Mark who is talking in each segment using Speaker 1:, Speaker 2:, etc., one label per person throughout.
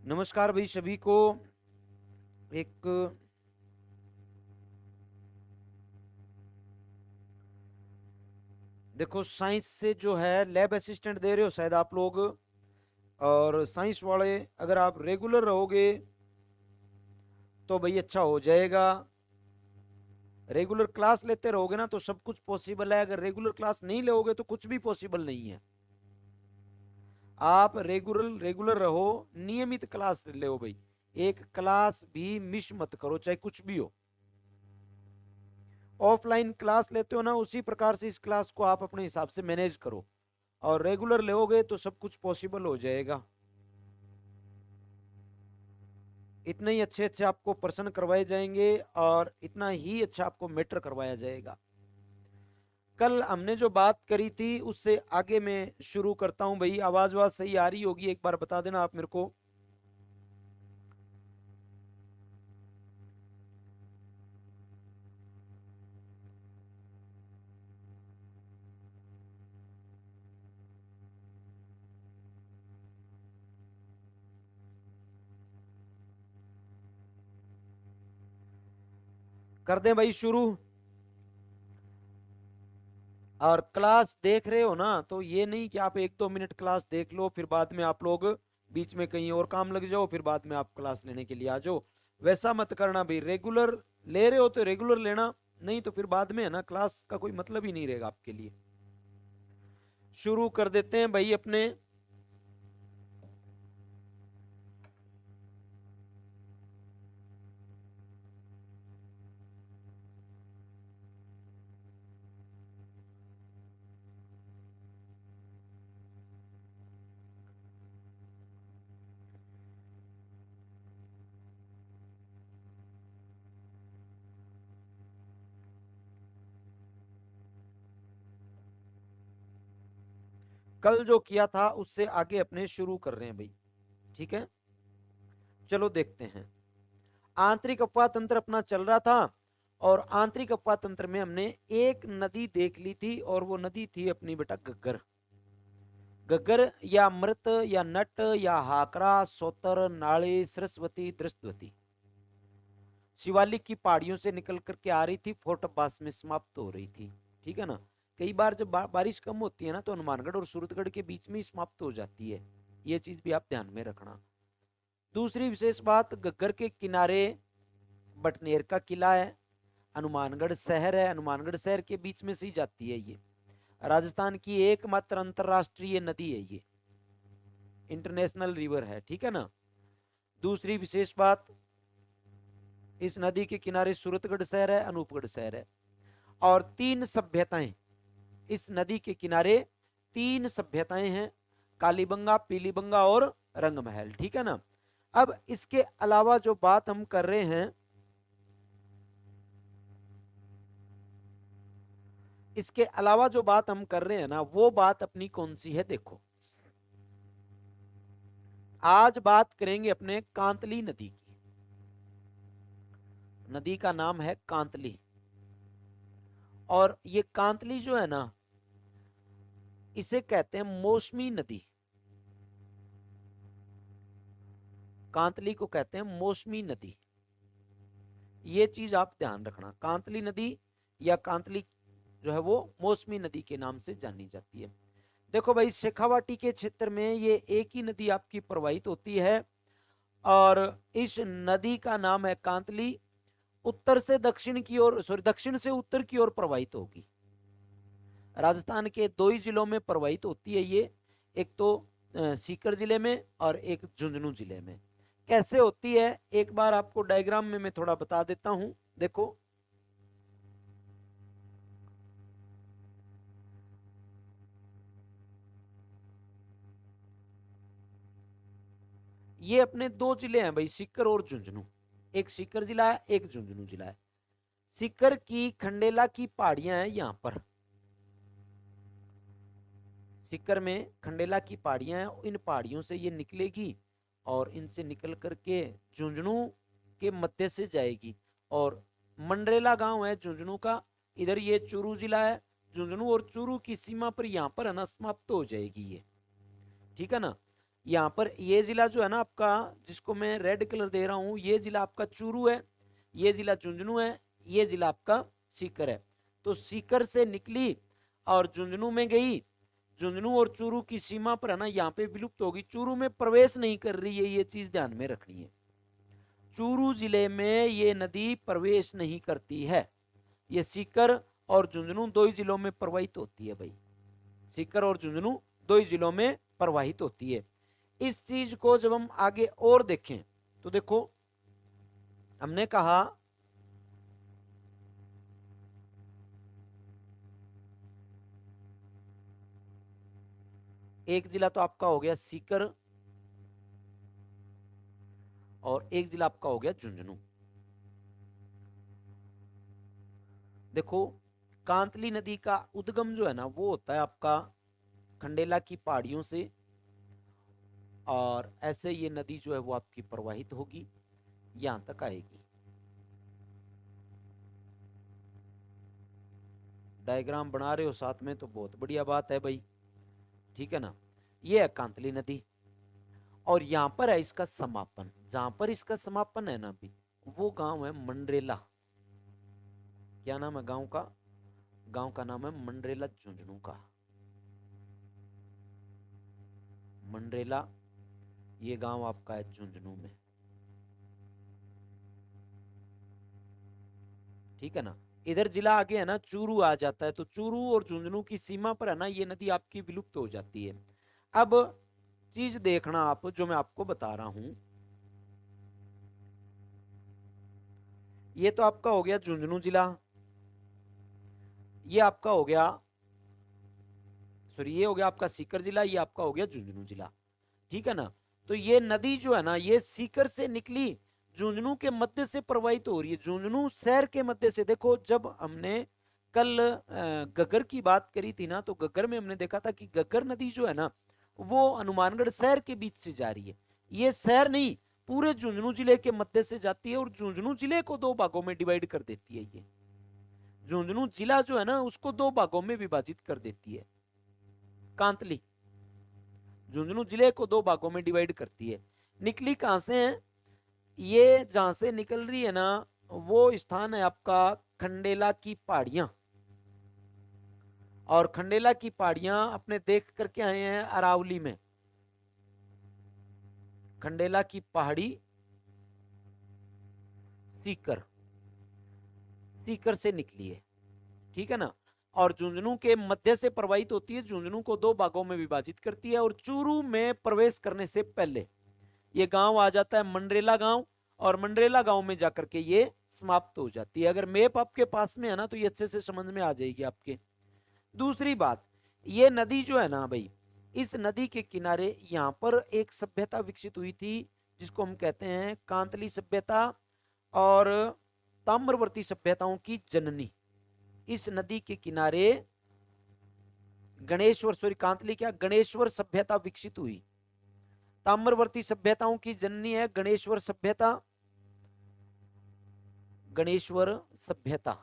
Speaker 1: नमस्कार भाई सभी को। एक देखो, साइंस से जो है लैब असिस्टेंट दे रहे हो शायद आप लोग। और साइंस वाले अगर आप रेगुलर रहोगे तो भाई अच्छा हो जाएगा। रेगुलर क्लास लेते रहोगे ना तो सब कुछ पॉसिबल है। अगर रेगुलर क्लास नहीं लोगे तो कुछ भी पॉसिबल नहीं है। आप रेगुलर रेगुलर रहो, नियमित क्लास ले भाई। एक क्लास भी मिस मत करो, चाहे कुछ भी हो। ऑफलाइन क्लास लेते हो ना, उसी प्रकार से इस क्लास को आप अपने हिसाब से मैनेज करो और रेगुलर लोगे तो सब कुछ पॉसिबल हो जाएगा। इतने ही अच्छे अच्छे आपको प्रश्न करवाए जाएंगे और इतना ही अच्छा आपको मैटर करवाया जाएगा। कल हमने जो बात करी थी उससे आगे मैं शुरू करता हूं भाई। आवाज वाज सही आ रही होगी, एक बार बता देना आप मेरे को। कर दें भाई शुरू। और क्लास देख रहे हो ना, तो ये नहीं कि आप 1-2 मिनट क्लास देख लो फिर बाद में आप लोग बीच में कहीं और काम लग जाओ, फिर बाद में आप क्लास लेने के लिए आ जाओ। वैसा मत करना भाई। रेगुलर ले रहे हो तो रेगुलर लेना, नहीं तो फिर बाद में है ना क्लास का कोई मतलब ही नहीं रहेगा आपके लिए। शुरू कर देते हैं भाई अपने। कल जो किया था उससे आगे अपने शुरू कर रहे हैं भाई। ठीक है, चलो देखते हैं। आंतरिक अपवाह तंत्र अपना चल रहा था और आंतरिक अपवाह तंत्र में हमने एक नदी देख ली थी और वो नदी थी अपनी बेटा घग्गर। घग्गर या मृत या नट या हाकरा, सोतर, नाली, सरस्वती, दृष्टवती शिवालिक की पहाड़ियों से निकल करके आ रही थी, फोर्ट अब्बास में समाप्त हो रही थी। ठीक है ना। कई बार जब बारिश कम होती है ना तो हनुमानगढ़ और सूरतगढ़ के बीच में ही समाप्त हो जाती है। ये चीज भी आप ध्यान में रखना। दूसरी विशेष बात, घग्गर के किनारे बटनेर का किला है, हनुमानगढ़ शहर है, हनुमानगढ़ शहर के बीच में से ही जाती है ये। राजस्थान की एकमात्र अंतरराष्ट्रीय नदी है ये, इंटरनेशनल रिवर है। ठीक है ना। दूसरी विशेष बात, इस नदी के किनारे सूरतगढ़ शहर है, अनूपगढ़ शहर है। और 3 सभ्यताएं इस नदी के किनारे, 3 सभ्यताएं हैं, कालीबंगा, पीलीबंगा और रंगमहल। ठीक है ना। अब इसके अलावा जो बात हम कर रहे हैं, इसके अलावा जो बात हम कर रहे हैं ना, वो बात अपनी कौन सी है देखो। आज बात करेंगे अपने कांतली नदी की। नदी का नाम है कांतली। और ये कांतली जो है ना, इसे कहते हैं मौसमी नदी। कांतली को कहते हैं मौसमी नदी। ये चीज आप ध्यान रखना। कांतली नदी या कांतली जो है वो मौसमी नदी के नाम से जानी जाती है। देखो भाई, शेखावाटी के क्षेत्र में ये एक ही नदी आपकी प्रवाहित होती है और इस नदी का नाम है कांतली। उत्तर से दक्षिण की ओर, सॉरी, दक्षिण से उत्तर की ओर प्रवाहित होगी। राजस्थान के 2 ही जिलों में प्रवाहित होती है ये। एक तो सीकर जिले में और एक झुंझुनू जिले में। कैसे होती है एक बार आपको डायग्राम में मैं थोड़ा बता देता हूं। देखो, ये अपने 2 जिले हैं भाई, सीकर और झुंझुनू। एक सीकर जिला है, एक झुंझुनू जिला है। सीकर की खंडेला की पहाड़ियां हैं यहां पर। सीकर में खंडेला की पहाड़ियां हैं, इन पहाड़ियों से ये निकलेगी और इनसे निकल करके झुंझुनू के मध्य से जाएगी। और मंडरेला गांव है झुंझुनू का, इधर ये चूरू जिला है। झुंझुनू और चूरू की सीमा पर यहां पर है ना समाप्त हो जाएगी ये। ठीक है ना। यहाँ पर ये जिला जो है ना आपका, जिसको मैं रेड कलर दे रहा हूं, ये जिला आपका चूरू है, ये जिला झुंझुनू है, ये जिला आपका सीकर है। तो सीकर से निकली और झुंझुनू में गई, झुंझुनू और चूरू की सीमा पर है ना, यहाँ पे विलुप्त होगी, चूरू में प्रवेश नहीं कर रही है, ये चीज ध्यान में रखनी है। चूरू जिले में ये नदी प्रवेश नहीं करती है, ये सीकर और झुंझुनू दो ही जिलों में प्रवाहित होती है भाई, सीकर और झुंझुनू दो ही जिलों में प्रवाहित होती है। इस चीज को जब हम आगे और देखें तो देखो, हमने कहा एक जिला तो आपका हो गया सीकर और एक जिला आपका हो गया झुंझुनू। देखो कांतली नदी का उद्गम जो है ना वो होता है आपका खंडेला की पहाड़ियों से, और ऐसे ये नदी जो है वो आपकी प्रवाहित होगी, यहां तक आएगी। डायग्राम बना रहे हो साथ में तो बहुत बढ़िया बात है भाई, ठीक है ना। ये है कांतली नदी, और यहां पर है इसका समापन, जहां पर इसका समापन है ना अभी, वो गांव है मंडरेला। क्या नाम है गांव का? गांव का नाम है मंडरेला झुंझुनू का। मंडरेला ये गांव आपका है झुंझुनू में, ठीक है ना। इधर जिला आगे है ना चूरू आ जाता है, तो चूरू और झुंझुनू की सीमा पर है ना ये नदी आपकी विलुप्त हो जाती है। अब चीज देखना आप, जो मैं आपको बता रहा हूं, ये तो आपका हो गया झुंझुनू जिला, ये आपका हो गया, सॉरी ये हो गया आपका सीकर जिला, ये आपका हो गया झुंझुनू जिला, ठीक है ना। तो ये नदी जो है ना ये सीकर से निकली, झुंझुनू के मध्य से प्रवाहित हो रही है, झुंझुनू शहर के मध्य से। देखो जब हमने कल गग्गर की बात करी थी ना, तो गग्गर में हमने देखा था कि गग्गर नदी जो है ना वो हनुमानगढ़ शहर के बीच से जा रही है, ये शहर नहीं पूरे झुंझुनू जिले के मध्य से जाती है, और झुंझुनू जिले को दो भागों में डिवाइड कर देती है। ये झुंझुनू जिला जो है ना उसको दो भागों में विभाजित कर देती है, कांतली झुंझुनू जिले को दो भागों में डिवाइड करती है। निकली कहां से है? ये जहां से निकल रही है ना वो स्थान है आपका खंडेला की पहाड़ियां, और खंडेला की पहाड़ियां अपने देख करके आए हैं अरावली में, खंडेला की पहाड़ी सीकर, सीकर से निकली है, ठीक है ना। और झुंझुनू के मध्य से प्रवाहित होती है, झुंझुनू को दो भागों में विभाजित करती है, और चूरू में प्रवेश करने से पहले ये गांव आ जाता है मंडरेला गांव, और मंडरेला गांव में जाकर के ये समाप्त हो जाती है। अगर मैप आपके पास में है ना तो ये अच्छे से समझ में आ जाएगी आपके। दूसरी बात, ये नदी जो है ना भाई, इस नदी के किनारे यहाँ पर एक सभ्यता विकसित हुई थी जिसको हम कहते हैं कांतली सभ्यता, और ताम्रवर्ती सभ्यताओं की जननी। इस नदी के किनारे गणेश्वर, सॉरी कांतली क्या, गणेश्वर सभ्यता विकसित हुई। ताम्रवर्ती सभ्यताओं की जननी है गणेश्वर सभ्यता, गणेश्वर सभ्यता।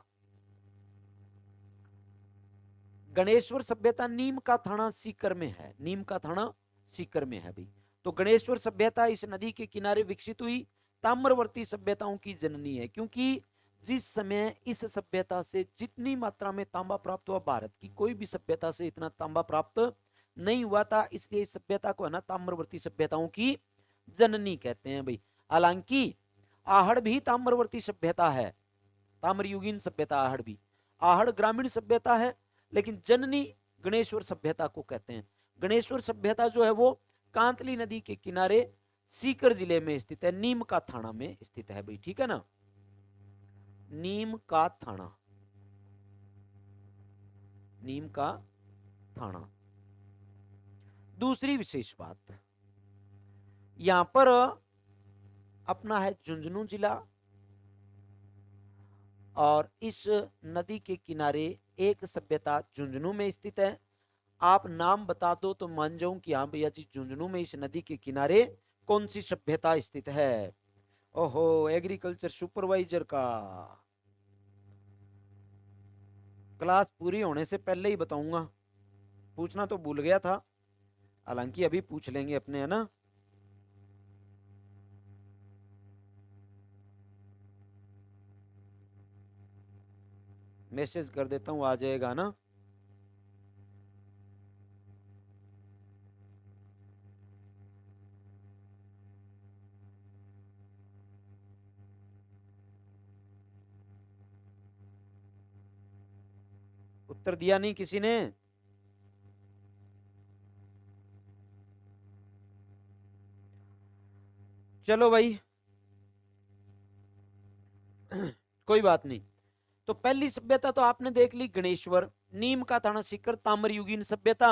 Speaker 1: गणेश्वर सभ्यता नीम का थाना सीकर में है, नीम का थाना सीकर में है भाई। तो गणेश्वर सभ्यता इस नदी के किनारे विकसित हुई, ताम्रवर्ती सभ्यताओं की जननी है, क्योंकि जिस समय इस सभ्यता से जितनी मात्रा में तांबा प्राप्त हुआ, भारत की कोई भी सभ्यता से इतना तांबा प्राप्त नहीं हुआ था, इसलिए इस सभ्यता को है ना ताम्रवर्ती सभ्यताओं की जननी कहते हैं भाई। हालांकि आहड़ भी ताम्रवर्ती सभ्यता है, ताम्रयुगीन सभ्यता आहड़ भी, आहड़ ग्रामीण सभ्यता है, लेकिन जननी गणेश्वर सभ्यता को कहते हैं। गणेश्वर सभ्यता जो है वो कांतली नदी के किनारे सीकर जिले में स्थित है, नीम का थाना में स्थित है भाई, ठीक है ना, नीम का थाना, नीम का थाना। दूसरी विशेष बात, यहां पर अपना है झुंझुनू जिला, और इस नदी के किनारे एक सभ्यता झुंझुनू में स्थित है। आप नाम बता दो तो मान जाऊं कि हाँ भैया जी झुंझुनू में इस नदी के किनारे कौन सी सभ्यता स्थित है। ओहो, एग्रीकल्चर सुपरवाइजर का क्लास पूरी होने से पहले ही बताऊंगा, पूछना तो भूल गया था, हालांकि अभी पूछ लेंगे अपने, है ना। मैसेज कर देता हूं, आ जाएगा ना। उत्तर दिया नहीं किसी ने? चलो भाई कोई बात नहीं। तो पहली सभ्यता तो आपने देख ली गणेश्वर, नीम का थाना शिखर, ताम्रयुगीन सभ्यता।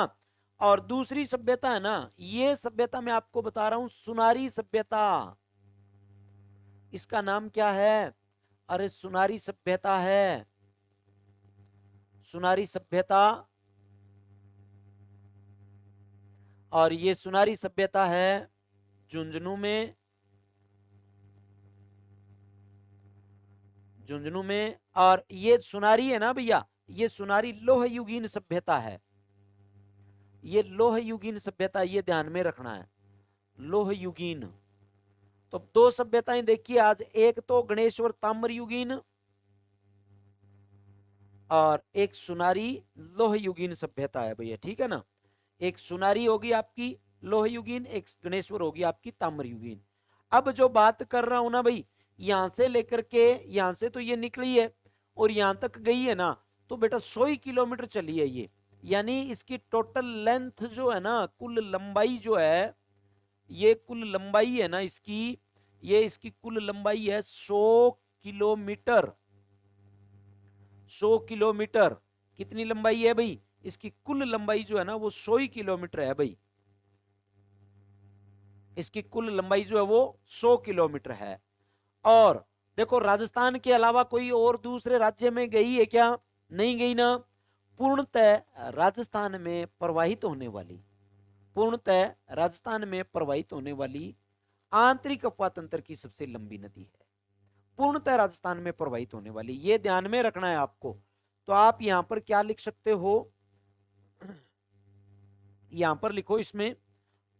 Speaker 1: और दूसरी सभ्यता है ना, ये सभ्यता मैं आपको बता रहा हूं, सुनारी सभ्यता। इसका नाम क्या है? अरे सुनारी सभ्यता है, सुनारी सभ्यता। और ये सुनारी सभ्यता है झुंझुनू में, झुंझुनू में। और ये सुनारी है ना भैया, ये सुनारी लोह युगीन सभ्यता है, ये लोह युगीन सभ्यता, ये ध्यान में रखना है, लोह युगीन। तो दो सभ्यताएं देखिए आज, एक तो गणेश्वर ताम्र युगीन और एक सुनारी लोह युगीन सभ्यता है भैया, ठीक है ना। एक सुनारी होगी आपकी लोह युगीन, एक गणेश्वर होगी आपकी ताम्र युगीन। अब जो बात कर रहा हूं ना भाई, यहां से लेकर के, यहां से तो ये निकली है और यहां तक गई है ना, तो बेटा 100 किलोमीटर चली है ये। यानी इसकी टोटल लेंथ जो है ना, कुल लंबाई जो है, ये कुल लंबाई है ना इसकी, ये इसकी कुल लंबाई है 100 किलोमीटर। 100 किलोमीटर कितनी लंबाई है भाई? इसकी कुल लंबाई जो है ना वो 100 ही किलोमीटर है भाई, इसकी कुल लंबाई जो है वो 100 किलोमीटर है। और देखो राजस्थान के अलावा कोई और दूसरे राज्य में गई है क्या? नहीं गई ना। पूर्णतः राजस्थान में प्रवाहित होने वाली, पूर्णतः राजस्थान में प्रवाहित होने वाली आंतरिक अफवाह तंत्र की सबसे लंबी नदी है, पूर्णतः राजस्थान में प्रवाहित होने वाली, ये ध्यान में रखना है आपको। तो आप यहां पर क्या लिख सकते हो, यहां पर लिखो इसमें,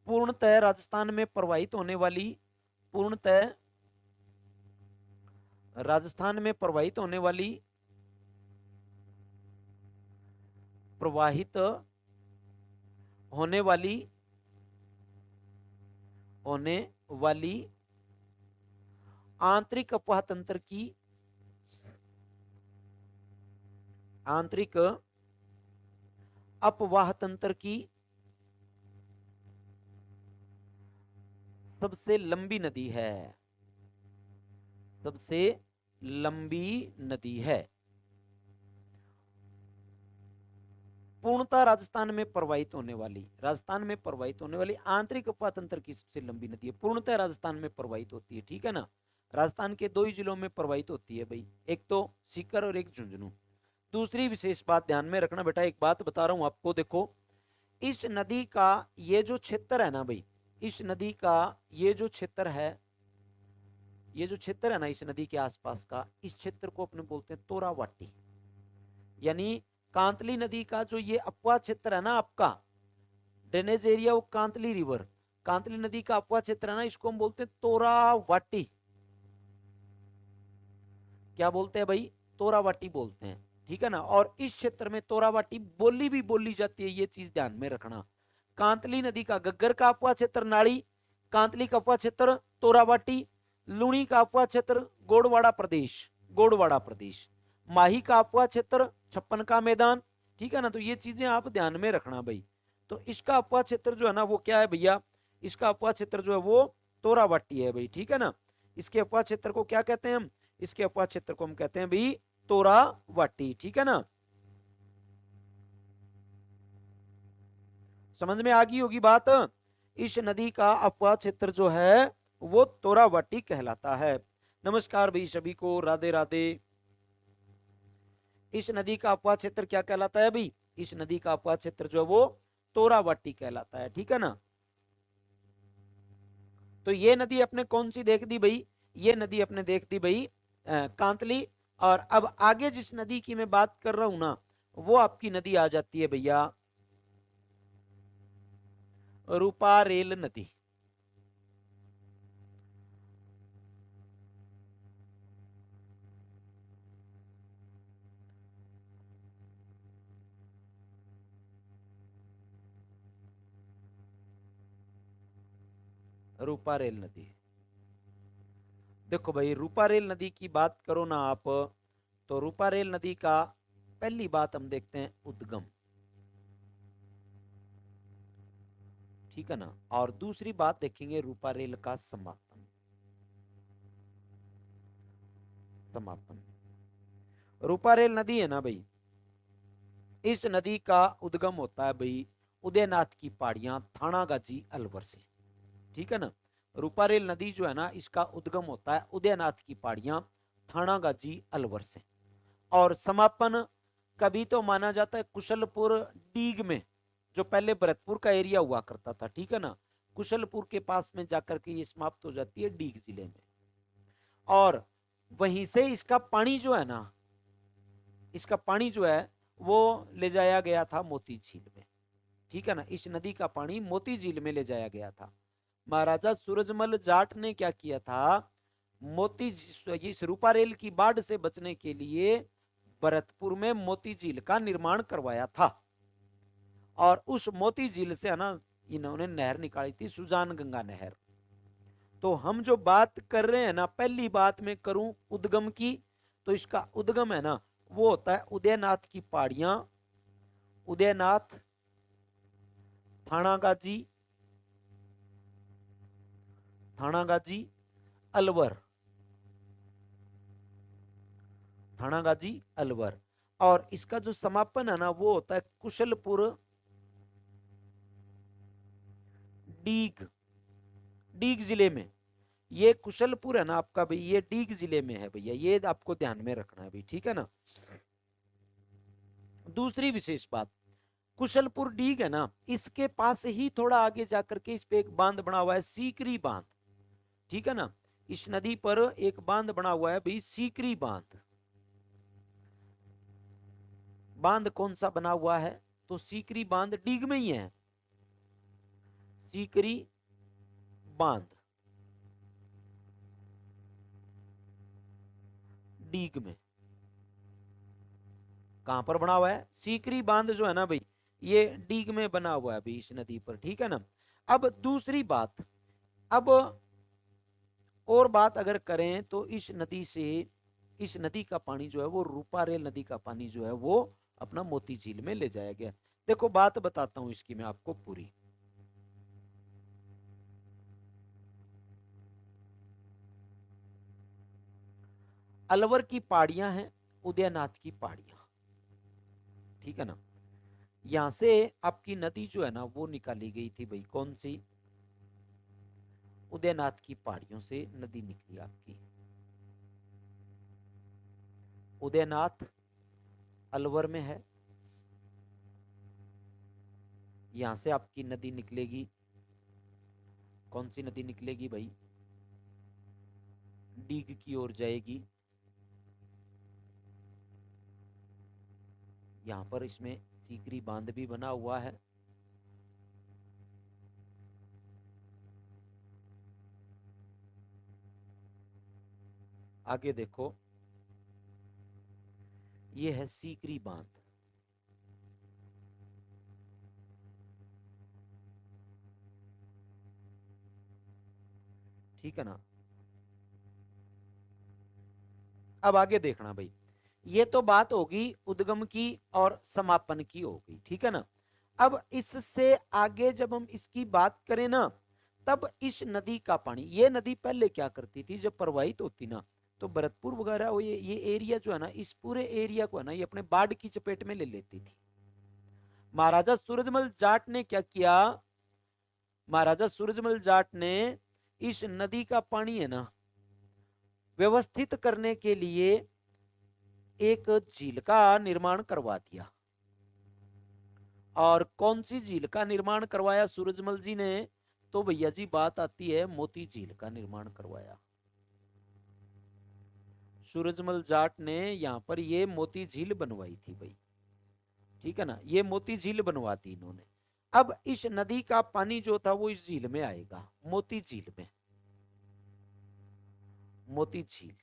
Speaker 1: पूर्णतः राजस्थान में प्रवाहित होने वाली, पूर्णतः राजस्थान में प्रवाहित होने वाली, प्रवाहित होने वाली, होने वाली आंतरिक अफवाह तंत्र की, आंतरिक अपवाह तंत्र की सबसे लंबी नदी है, सबसे लंबी नदी है, पूर्णतः राजस्थान में प्रवाहित होने वाली, राजस्थान में प्रवाहित होने वाली आंतरिक अफवाह तंत्र की सबसे लंबी नदी है, पूर्णतः राजस्थान में प्रवाहित होती है, ठीक है ना। राजस्थान के दो ही जिलों में प्रवाहित होती है भाई, एक तो सीकर और एक झुंझुनू। दूसरी विशेष बात ध्यान में रखना बेटा, एक बात बता रहा हूं आपको, देखो इस नदी का ये जो क्षेत्र है ना भाई, इस नदी का ये जो क्षेत्र है, ये जो क्षेत्र है ना इस नदी के आसपास का, इस क्षेत्र को अपने बोलते हैं तोरावाटी। यानी कांतली नदी का जो ये अपवा क्षेत्र है ना आपका, ड्रेनेज एरिया वो कांतली रिवर, कांतली नदी का अपवा क्षेत्र है ना, इसको हम बोलते हैं तोरावाटी। क्या बोलते हैं भाई? तोरावाटी बोलते हैं, ठीक है ना। और इस क्षेत्र में तोरावाटी बोली भी बोली जाती है, ये चीज ध्यान में रखना। कांतली नदी का गग्गर का अपवा क्षेत्र नाड़ी, कांतली का अपवा क्षेत्र तोरावाटी, लुणी का अपवा क्षेत्र गोड़वाड़ा प्रदेश, गोड़वाड़ा प्रदेश, माही का अपवा क्षेत्र छप्पन का मैदान, ठीक है ना। तो ये चीजें आप ध्यान में रखना भाई। तो इसका अपवा क्षेत्र जो है ना वो क्या है भैया, इसका अपवा क्षेत्र जो है वो तोरावाटी है भाई, ठीक है ना। इसके अपवा क्षेत्र को क्या कहते हैं हम? इसके अपवा क्षेत्र को हम कहते हैं भाई तोरावाटी, ठीक है ना। समझ में आ गई होगी बात। इस नदी का अपवा क्षेत्र जो है वो तोरावाटी कहलाता है। नमस्कार भाई सभी को, राधे राधे। इस नदी का अपवा क्षेत्र क्या कहलाता है भाई? इस नदी का अपवा क्षेत्र जो है वो तोरावाटी कहलाता है, ठीक है ना। तो ये नदी अपने कौन सी देख दी भाई? ये नदी अपने देख दी भाई कांतली। और अब आगे जिस नदी की मैं बात कर रहा हूं ना, वो आपकी नदी आ जाती है भैया रूपारेल नदी। रूपारेल नदी। देखो भाई, रूपारेल नदी की बात करो ना आप, तो रूपारेल नदी का पहली बात हम देखते हैं उद्गम, ठीक है ना, और दूसरी बात देखेंगे रूपारेल का समापन। समापन रूपारेल नदी है ना भाई, इस नदी का उद्गम होता है भाई उदयनाथ की पहाड़ियां थानागाजी अलवर से, ठीक है ना। रूपारेल नदी जो है ना, इसका उद्गम होता है उदयनाथ की पहाड़ियां थानागाजी अलवर से, और समापन कभी तो माना जाता है कुशलपुर डीग में, जो पहले भरतपुर का एरिया हुआ करता था, ठीक है ना, कुशलपुर के पास में जाकर के ये समाप्त हो जाती है डीग जिले में, और वहीं से इसका पानी जो है ना, इसका पानी जो है वो ले जाया गया था मोती झील में, ठीक है ना। इस नदी का पानी मोती झील में ले जाया गया था। महाराजा सूरजमल जाट ने क्या किया था, मोती इस रूपारेल की बाढ़ से बचने के लिए भरतपुर में मोती झील का निर्माण करवाया था, और उस मोती झील से है ना इन्होंने नहर निकाली थी, सुजान गंगा नहर। तो हम जो बात कर रहे हैं ना, पहली बात मैं करूं उद्गम की, तो इसका उद्गम है ना वो होता है उदयनाथ की पहाड़ियां, उदयनाथ थानागाजी, थानागाजी अलवर, थानागाजी अलवर, और इसका जो समापन है ना वो होता है कुशलपुर डीग, डीग जिले में। ये कुशलपुर है ना आपका भाई, ये डीग जिले में है भैया, ये आपको ध्यान में रखना है भाई, ठीक है ना। दूसरी विशेष बात, कुशलपुर डीग है ना, इसके पास ही थोड़ा आगे जाकर के इस पे एक बांध बना हुआ है सीकरी बांध, ठीक है ना। इस नदी पर एक बांध बना हुआ है भाई सीकरी बांध। बांध कौन सा बना हुआ है, तो सीकरी बांध डीग में ही है, सीकरी बांध डीग में। कहां पर बना हुआ है, सीकरी बांध जो है ना भाई, ये डीग में बना हुआ है अभी इस नदी पर, ठीक है ना। अब दूसरी बात, अब और बात अगर करें तो इस नदी से, इस नदी का पानी जो है वो रूपारेल नदी का पानी जो है वो अपना मोती झील में ले जाया गया। देखो बात बताता हूं इसकी मैं आपको पूरी। अलवर की पहाड़ियां हैं, उदयनाथ की पहाड़ियां, ठीक है ना। यहां से आपकी नदी जो है ना वो निकाली गई थी भाई, कौन सी, उदयनाथ की पहाड़ियों से नदी निकली आपकी, उदयनाथ अलवर में है, यहां से आपकी नदी निकलेगी, कौन सी नदी निकलेगी भाई, डीग की ओर जाएगी, यहां पर इसमें सीकरी बांध भी बना हुआ है, आगे देखो ये है सीकरी बांध, ठीक है ना। अब आगे देखना भाई, ये तो बात होगी उद्गम की और समापन की होगी, ठीक है ना। अब इससे आगे जब हम इसकी बात करें ना, तब इस नदी का पानी, ये नदी पहले क्या करती थी जब प्रवाहित होती ना, तो भरतपुर वगैरह वो ये एरिया जो है ना, इस पूरे एरिया को है ना ये अपने बाढ़ की चपेट में ले लेती थी। महाराजा सूरजमल जाट ने क्या किया, महाराजा सूरजमल जाट ने इस नदी का पानी है ना व्यवस्थित करने के लिए एक झील का निर्माण करवा दिया। और कौन सी झील का निर्माण करवाया सूरजमल जी ने, तो भैया जी बात आती है मोती झील का निर्माण करवाया। सूरजमल जाट ने यहां पर ये मोती झील बनवाई थी भाई, ठीक है ना, ये मोती झील बनवाती इन्होंने। अब इस नदी का पानी जो था वो इस झील में आएगा, मोती झील में, मोती झील।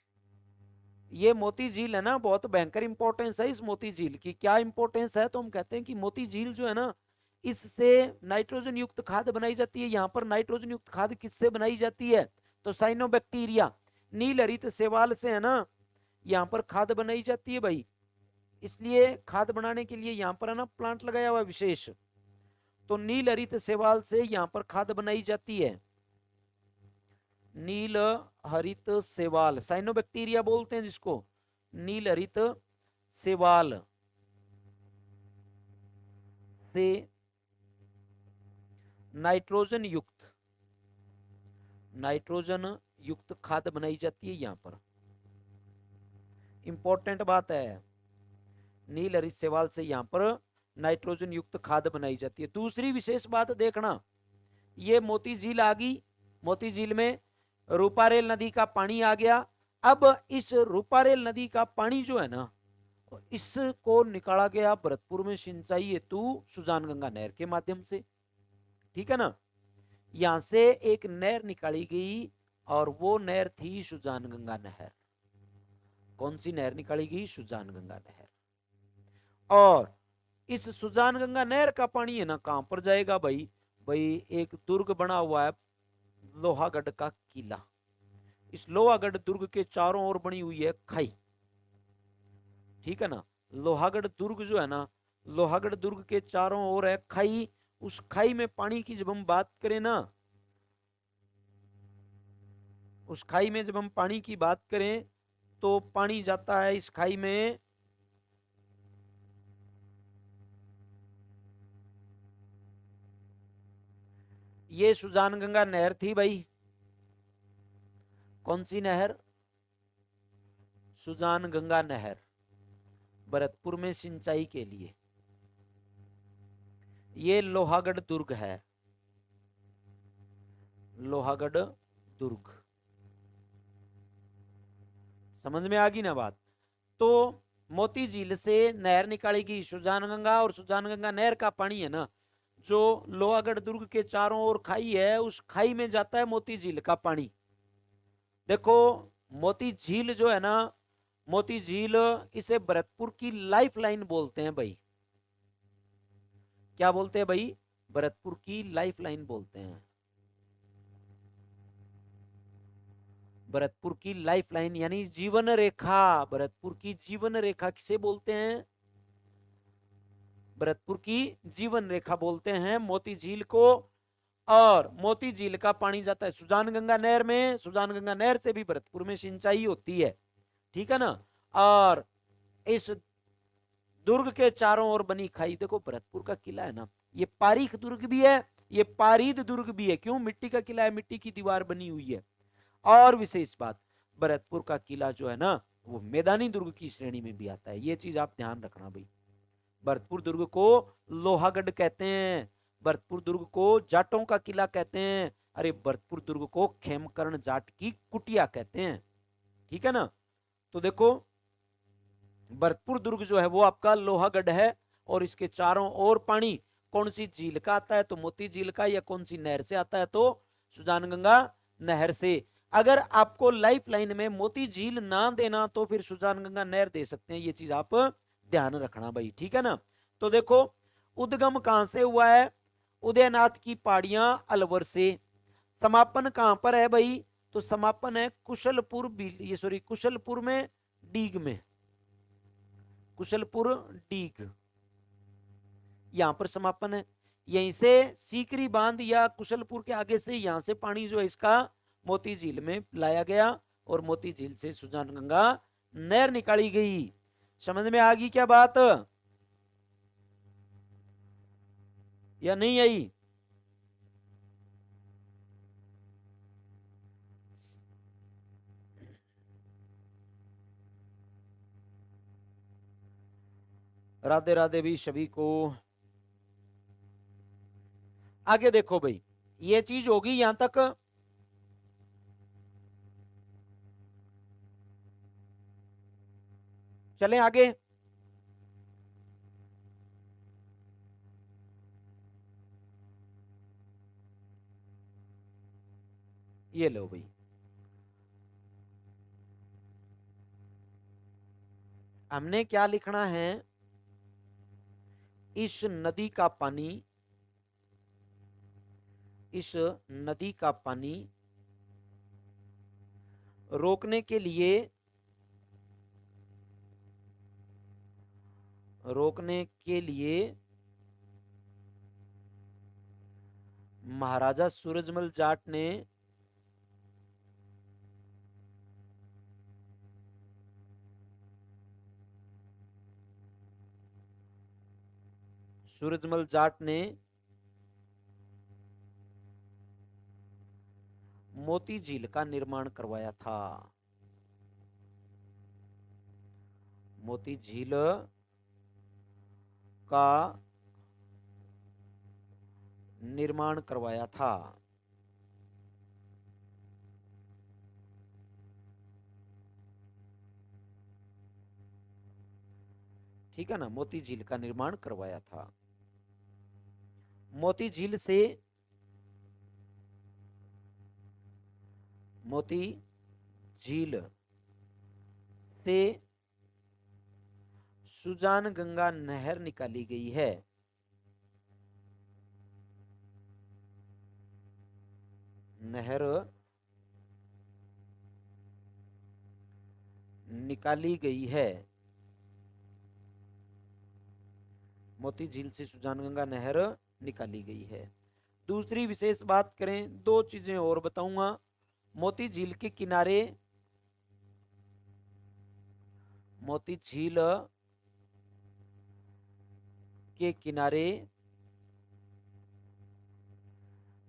Speaker 1: ये मोती झील है ना बहुत भयंकर इंपॉर्टेंस है इस मोती झील की। क्या इंपॉर्टेंस है, तो हम कहते हैं कि मोती झील जो है ना इससे नाइट्रोजन युक्त खाद बनाई जाती है। यहाँ पर नाइट्रोजन युक्त खाद किससे बनाई जाती है? तो साइनोबैक्टीरिया, नील हरित शैवाल से है ना, यहाँ पर खाद बनाई जाती है भाई। इसलिए खाद बनाने के लिए यहाँ पर है ना प्लांट लगाया हुआ विशेष, तो नील हरित शैवाल से यहाँ पर खाद बनाई जाती है। नील हरित शैवाल, साइनोबैक्टीरिया बोलते हैं जिसको, नील हरित शैवाल से नाइट्रोजन युक्त खाद बनाई जाती है। यहां पर इंपॉर्टेंट बात है, नील हरित शैवाल से यहां पर नाइट्रोजन युक्त खाद बनाई जाती है। दूसरी विशेष बात देखना, ये मोती झील आ गई, मोती झील में रूपारेल नदी का पानी आ गया। अब इस रूपारेल नदी का पानी जो है ना, इसको निकाला गया भरतपुर में सिंचाई हेतु सुजानगंगा नहर के माध्यम से, ठीक है ना। यहां से एक नहर निकाली गई और वो नहर थी सुजानगंगा नहर। कौन सी नहर निकाली गई? सुजानगंगा नहर। और इस सुजानगंगा नहर का पानी है ना कहां पर जाएगा भाई? भाई एक दुर्ग बना हुआ है, लोहागढ़ का किला। इस लोहागढ़ दुर्ग के चारों ओर बनी हुई है खाई, ठीक है ना। लोहागढ़ दुर्ग जो है ना, लोहागढ़ दुर्ग के चारों ओर है खाई। उस खाई में पानी की जब हम बात करें ना, उस खाई में जब हम पानी की बात करें तो पानी जाता है इस खाई में ये सुजानगंगा नहर थी भाई। कौन सी नहर? सुजानगंगा नहर, भरतपुर में सिंचाई के लिए। ये लोहागढ़ दुर्ग है, लोहागढ़ दुर्ग। समझ में आ गई ना बात? तो मोती झील से नहर निकाली गई सुजानगंगा, और सुजानगंगा नहर का पानी है ना, जो लोहागढ़ दुर्ग के चारों ओर खाई है, उस खाई में जाता है मोती झील का पानी। देखो मोती झील जो है ना, मोती झील, इसे भरतपुर की लाइफ लाइन बोलते हैं भाई। क्या बोलते हैं भाई? भरतपुर की लाइफ लाइन बोलते हैं। भरतपुर की लाइफ लाइन यानी जीवन रेखा, भरतपुर की जीवन रेखा किसे बोलते हैं? भरतपुर की जीवन रेखा बोलते हैं मोती झील को। और मोती झील का पानी जाता है सुजानगंगा नहर में, सुजानगंगा नहर से भी भरतपुर में सिंचाई होती है, ठीक है ना। और इस दुर्ग के चारों ओर बनी खाई, देखो भरतपुर का किला है ना, ये पारीख दुर्ग भी है, ये पारीद दुर्ग भी है। क्यों? मिट्टी का किला है, मिट्टी की दीवार बनी हुई है। और विशेष बात, भरतपुर का किला जो है ना, वो मैदानी दुर्ग की श्रेणी में भी आता है। ये चीज आप ध्यान रखना भाई। भरतपुर दुर्ग को लोहागढ़ कहते हैं, भरतपुर दुर्ग को जाटों का किला कहते हैं, अरे भरतपुर दुर्ग को खेमकर्ण जाट की कुटिया कहते हैं, ठीक है ना। तो देखो भरतपुर दुर्ग जो है वो आपका लोहागढ़ है, और इसके चारों ओर पानी कौन सी झील का आता है? तो मोती झील का। या कौन सी नहर से आता है? तो सुजानगंगा नहर से। अगर आपको लाइफ लाइन में मोती झील ना देना तो फिर सुजानगंगा नहर दे सकते हैं, ये चीज आप ध्यान रखना भाई, ठीक है ना। तो देखो उद्गम कहां से हुआ है? उदयनाथ की पहाड़ियां अलवर से। समापन कहां पर है भाई? तो समापन है कुशलपुर, ये सॉरी कुशलपुर में, डीग में, कुशलपुर डीग, यहां पर समापन है। यहीं से सीकरी बांध या कुशलपुर के आगे से यहां से पानी जो है इसका मोती झील में लाया गया, और मोती झील से सुजानगंगा नहर निकाली गई। समझ में आ गई क्या बात या नहीं आई? राधे राधे भी सभी को। आगे देखो भाई, ये चीज होगी यहां तक। चलें आगे। ये लो भाई, हमने क्या लिखना है? इस नदी का पानी इस नदी का पानी रोकने के लिए महाराजा सूरजमल जाट ने मोती झील का निर्माण करवाया था। मोती झील का निर्माण करवाया था। ठीक है ना, मोती झील का निर्माण करवाया था। मोती झील से सुजान गंगा नहर निकाली गई है। नहर निकाली गई है। मोती झील से सुजान गंगा नहर निकाली गई है। दूसरी विशेष बात करें, दो चीजें और बताऊंगा। मोती झील के किनारे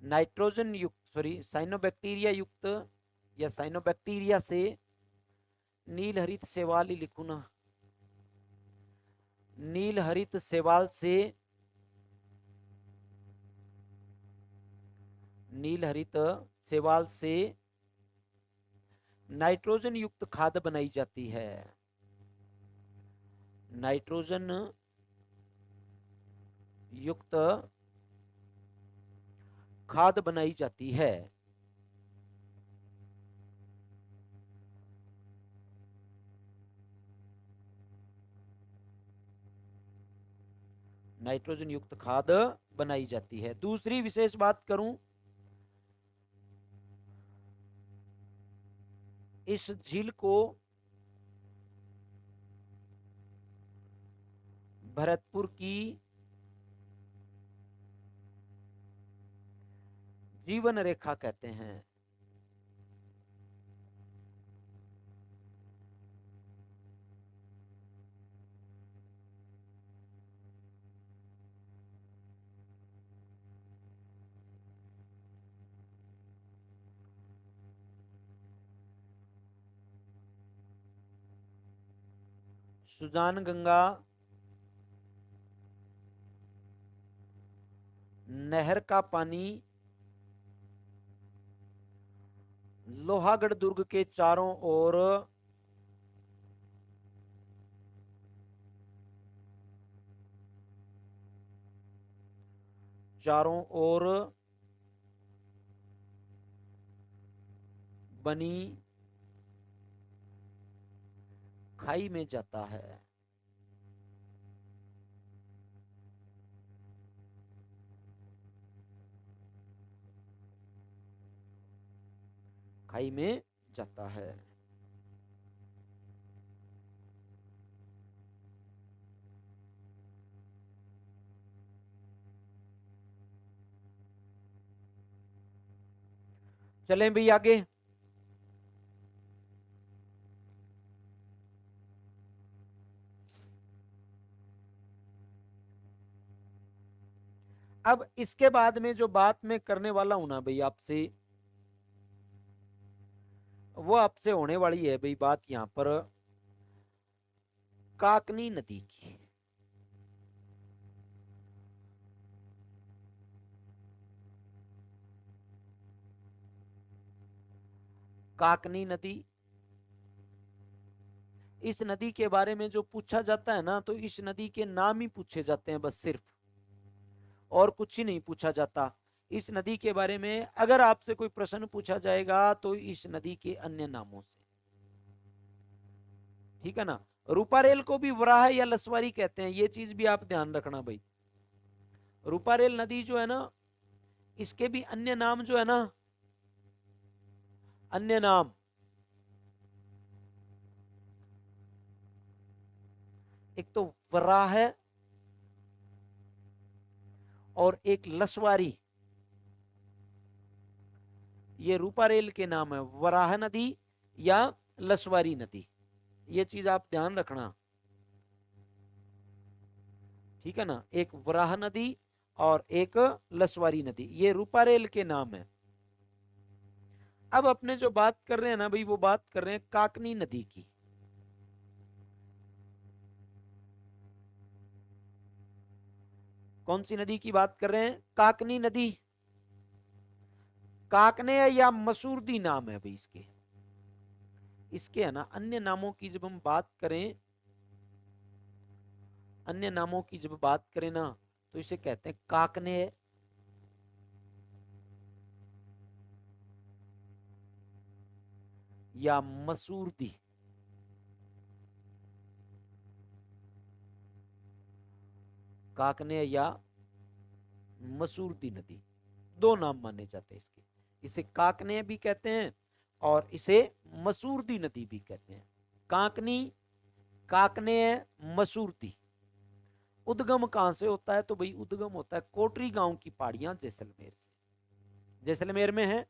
Speaker 1: नाइट्रोजन युक्त साइनोबैक्टीरिया से नील हरित शैवाल ही लिखू ना, नील हरित शैवाल से नाइट्रोजन युक्त खाद बनाई जाती है। नाइट्रोजन युक्त खाद बनाई जाती है। नाइट्रोजन युक्त खाद बनाई जाती है। दूसरी विशेष बात करूं, इस झील को भरतपुर की जीवन रेखा कहते हैं। सुजान गंगा नहर का पानी लोहागढ़ दुर्ग के चारों ओर बनी खाई में जाता है। खाई में जाता है। चलें भी आगे। अब इसके बाद में जो बात मैं करने वाला हूं ना भाई आपसे, वो आपसे होने वाली है भाई बात यहां पर काकनी नदी की। काकनी नदी, इस नदी के बारे में जो पूछा जाता है ना, तो इस नदी के नाम ही पूछे जाते हैं बस, सिर्फ और कुछ ही नहीं पूछा जाता। इस नदी के बारे में अगर आपसे कोई प्रश्न पूछा जाएगा तो इस नदी के अन्य नामों से, ठीक है ना। रूपारेल को भी वराह या लसवारी कहते हैं, ये चीज भी आप ध्यान रखना भाई। रूपारेल नदी जो है ना, इसके भी अन्य नाम जो है ना, अन्य नाम, एक तो वराह है और एक लसवारी, ये रूपारेल के नाम है, वराह नदी या लसवारी नदी, ये चीज आप ध्यान रखना, ठीक है ना। एक वराह नदी और एक लसवारी नदी, ये रूपारेल के नाम है। अब अपने जो बात कर रहे हैं ना भाई, वो बात कर रहे हैं काकनी नदी की। कौन सी नदी की बात कर रहे हैं? काकनी नदी। काकने या मसूरदी नाम है भाई इसके। इसके है ना अन्य नामों की जब हम बात करें, अन्य नामों की जब बात करें ना, तो इसे कहते हैं काकने या मसूरदी। काकने या मसूरदी नदी, दो नाम माने जाते हैं इसके। इसे काकने भी कहते हैं और इसे मसूरदी नदी भी कहते हैं। काकनी, काकने, मसूरदी। उद्गम कहां से होता है? तो भाई उद्गम होता है कोटरी गांव की पहाड़ियां जैसलमेर से, जैसलमेर में है।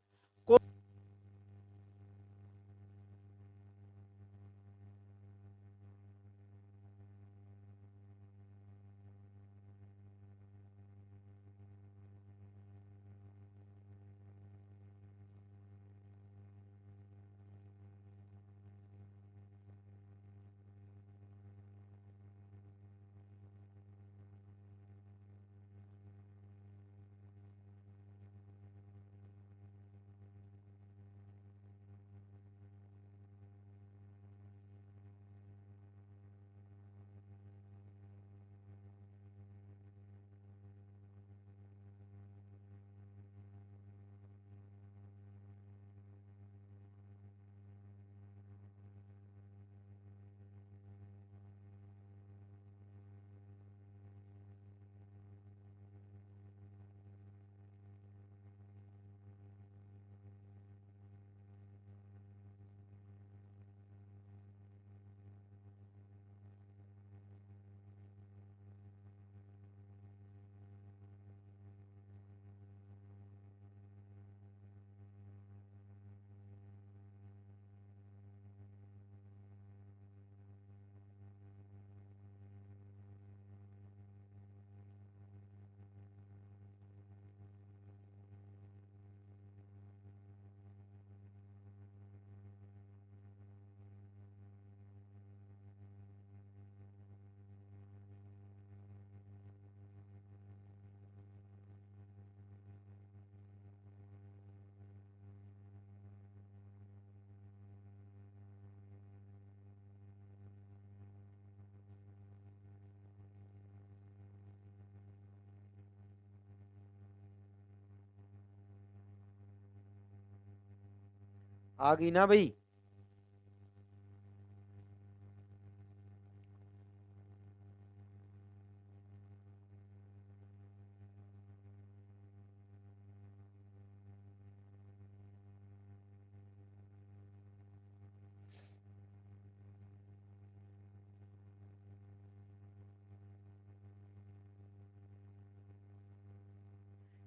Speaker 1: आ गई ना भाई?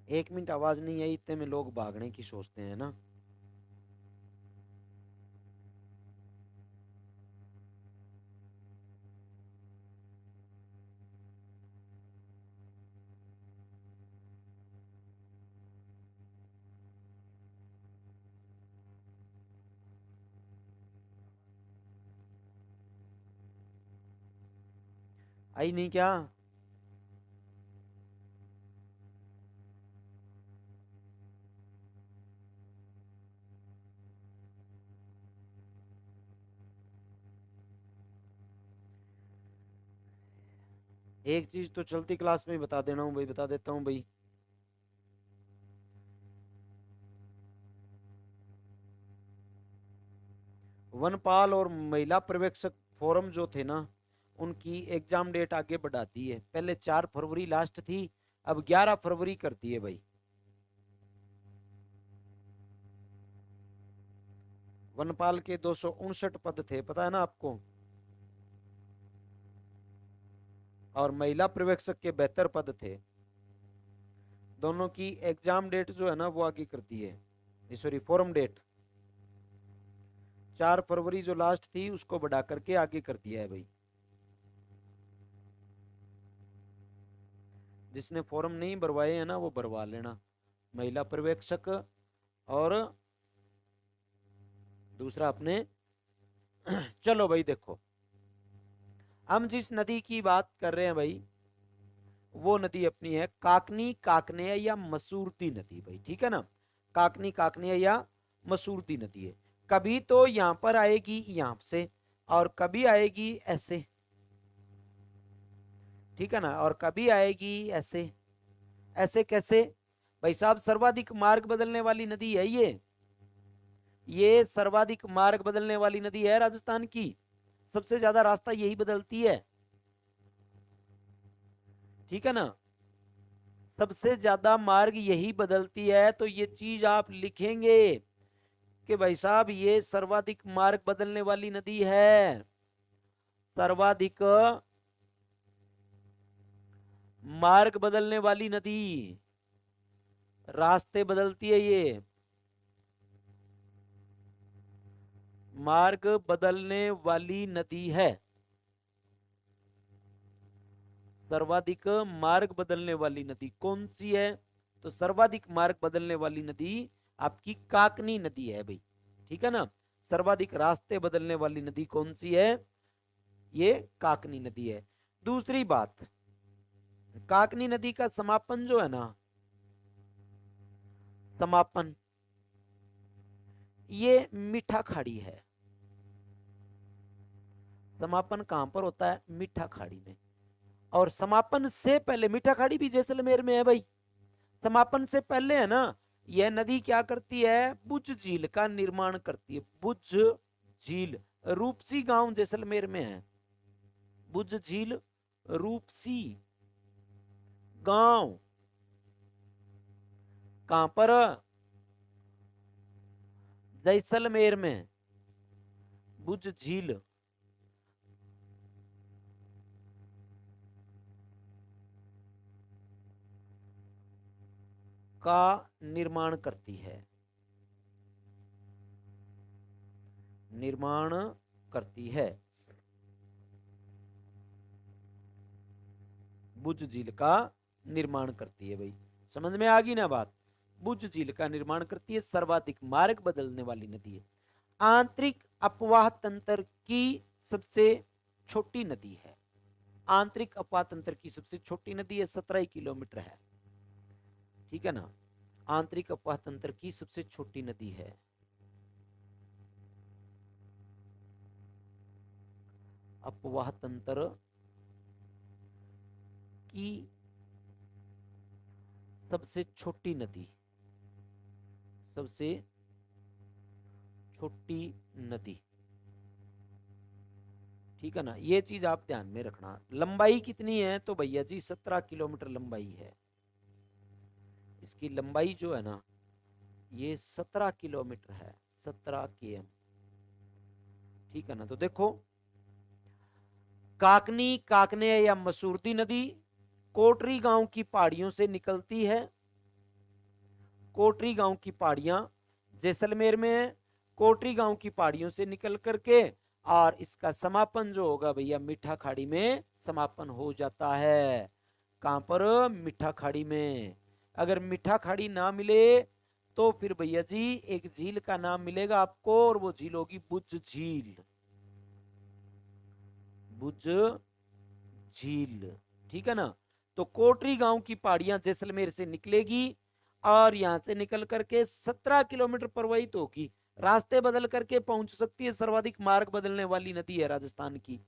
Speaker 1: एक मिनट, आवाज नहीं आई, इतने में लोग भागने की सोचते हैं ना। आई नहीं क्या? एक चीज तो चलती क्लास में ही बता देना हूँ भाई, बता देता हूँ भाई। वनपाल और महिला पर्यवेक्षक फोरम जो थे ना, उनकी एग्जाम डेट आगे बढ़ा दी है। पहले 4 फरवरी लास्ट थी, अब 11 फरवरी कर दी है भाई। वनपाल के 259 पद थे, पता है ना आपको, और महिला पर्यवेक्षक के 72 पद थे। दोनों की एग्जाम डेट जो है ना वो आगे कर दी है, सॉरी फॉर्म डेट 4 फरवरी जो लास्ट थी उसको बढ़ा करके आगे कर दिया है भाई। जिसने फॉर्म नहीं भरवाए हैं ना वो भरवा लेना, महिला पर्यवेक्षक और दूसरा अपने चलो भाई देखो, हम जिस नदी की बात कर रहे हैं भाई वो नदी अपनी है काकनी काकनेय या मसूरती नदी भाई, ठीक है ना। काकनी काकनेय या मसूरती नदी है। कभी तो यहां पर आएगी यहां से, और कभी आएगी ऐसे, ठीक है ना, और कभी आएगी ऐसे। ऐसे कैसे भाई साहब, सर्वाधिक मार्ग बदलने वाली नदी है ये सर्वाधिक मार्ग बदलने वाली नदी है राजस्थान की, सबसे ज्यादा रास्ता यही बदलती है, ठीक है ना, सबसे ज्यादा मार्ग यही बदलती है। तो ये चीज आप लिखेंगे कि भाई साहब ये सर्वाधिक मार्ग बदलने वाली नदी है, सर्वाधिक मार्ग बदलने वाली नदी, रास्ते बदलती है ये, मार्ग बदलने वाली नदी है, सर्वाधिक मार्ग बदलने वाली नदी कौन सी है, तो सर्वाधिक मार्ग बदलने वाली नदी आपकी काकनी नदी है भाई, ठीक है ना। सर्वाधिक रास्ते बदलने वाली नदी कौन सी है, ये काकनी नदी है। दूसरी बात, काकनी नदी का समापन जो है ना, समापन ये मीठा खाड़ी है। समापन कहां पर होता है, मीठा खाड़ी में। और समापन से पहले, मीठा खाड़ी भी जैसलमेर में है भाई, समापन से पहले है ना यह नदी क्या करती है, बुज झील का निर्माण करती है। बुज झील रूपसी गांव जैसलमेर में है, बुज झील रूपसी गांव कहां पर, जैसलमेर में, बुज झील का निर्माण करती है, निर्माण करती है, बुज झील का निर्माण करती है भाई, समझ में आ गई ना बात। बुज झील का निर्माण करती है, सर्वाधिक मार्ग बदलने वाली नदी है, आंतरिक अपवाह तंत्र की सबसे छोटी नदी है, आंतरिक अपवाह तंत्र की सबसे छोटी नदी है, 17 किलोमीटर है, ठीक है ना, आंतरिक अपवाह तंत्र की सबसे छोटी नदी है। अपवाह तंत्र की सबसे छोटी नदी, सबसे छोटी नदी, ठीक है ना, ये चीज आप ध्यान में रखना। लंबाई कितनी है, तो भैया जी 17 किलोमीटर लंबाई है, इसकी लंबाई जो है ना ये 17 किलोमीटर है, 17 km, ठीक है ना। तो देखो, काकनी काकने या मसूरती नदी कोटरी गांव की पहाड़ियों से निकलती है, कोटरी गांव की पहाड़ियां जैसलमेर में है, कोटरी गांव की पहाड़ियों से निकल करके और इसका समापन जो होगा भैया मीठा खाड़ी में समापन हो जाता है। कहां पर, मीठा खाड़ी में। अगर मीठा खाड़ी ना मिले तो फिर भैया जी एक झील का नाम मिलेगा आपको, और वो झील होगी बुज झील, बुज झील, ठीक है ना। तो कोटरी गांव की पहाड़ियां जैसलमेर से निकलेगी और यहां से निकल करके 17 किलोमीटर प्रवाहित होगी, रास्ते बदल करके पहुंच सकती है। सर्वाधिक मार्ग बदलने वाली नदी है राजस्थान की,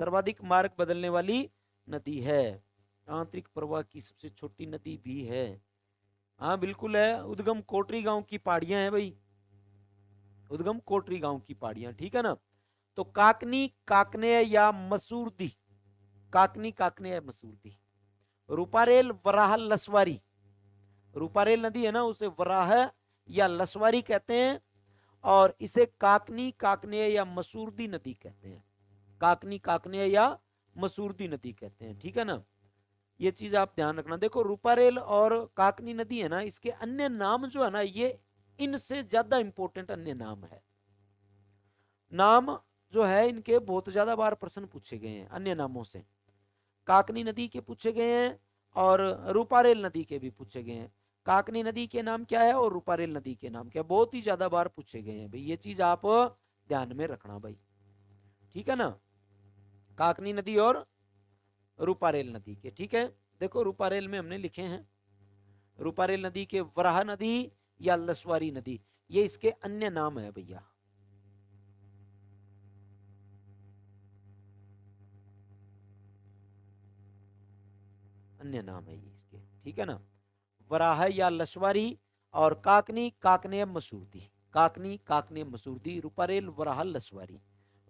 Speaker 1: सर्वाधिक मार्ग बदलने वाली नदी है, आंतरिक प्रवाह की सबसे छोटी नदी भी है। हाँ बिल्कुल है, उद्गम कोटरी गांव की पहाड़ियां हैं भाई, उद्गम कोटरी गांव की पहाड़ियां, ठीक है ना। तो काकनी काकने या मसूरदी, काकनी काकने या मसूरदी, रूपारेल वराह लसवारी, रूपारेल नदी है ना उसे वराह या लसवारी कहते हैं, और इसे काकनी काकनेय या मसूरदी नदी कहते हैं। काकनी काकनेय या मसूरदी नदी कहते हैं, ठीक है ना। ये चीज आप ध्यान रखना। देखो रूपारेल और काकनी नदी है ना, इसके अन्य नाम जो है ना, ये इनसे ज्यादा इंपॉर्टेंट अन्य नाम है। नाम जो है इनके बहुत ज्यादा बार प्रश्न पूछे गए हैं अन्य नामों से। काकनी नदी के पूछे गए हैं और रूपारेल नदी के भी पूछे गए हैं। काकनी नदी के नाम क्या है और रूपारेल नदी के नाम क्या, बहुत ही ज्यादा बार पूछे गए हैं भाई। ये चीज आप ध्यान में रखना भाई, ठीक है ना। काकनी नदी और रूपारेल नदी के, ठीक है। देखो रूपारेल में हमने लिखे हैं रूपारेल नदी के वराह नदी या लसवारी नदी, ये इसके अन्य नाम है भैया। अन्य नाम है ये इसके, ठीक है ना। वराह या लसवारी और काकनी काकने मसूरदी। काकनी काकने मसूरदी, रूपारेल वराह लसवारी।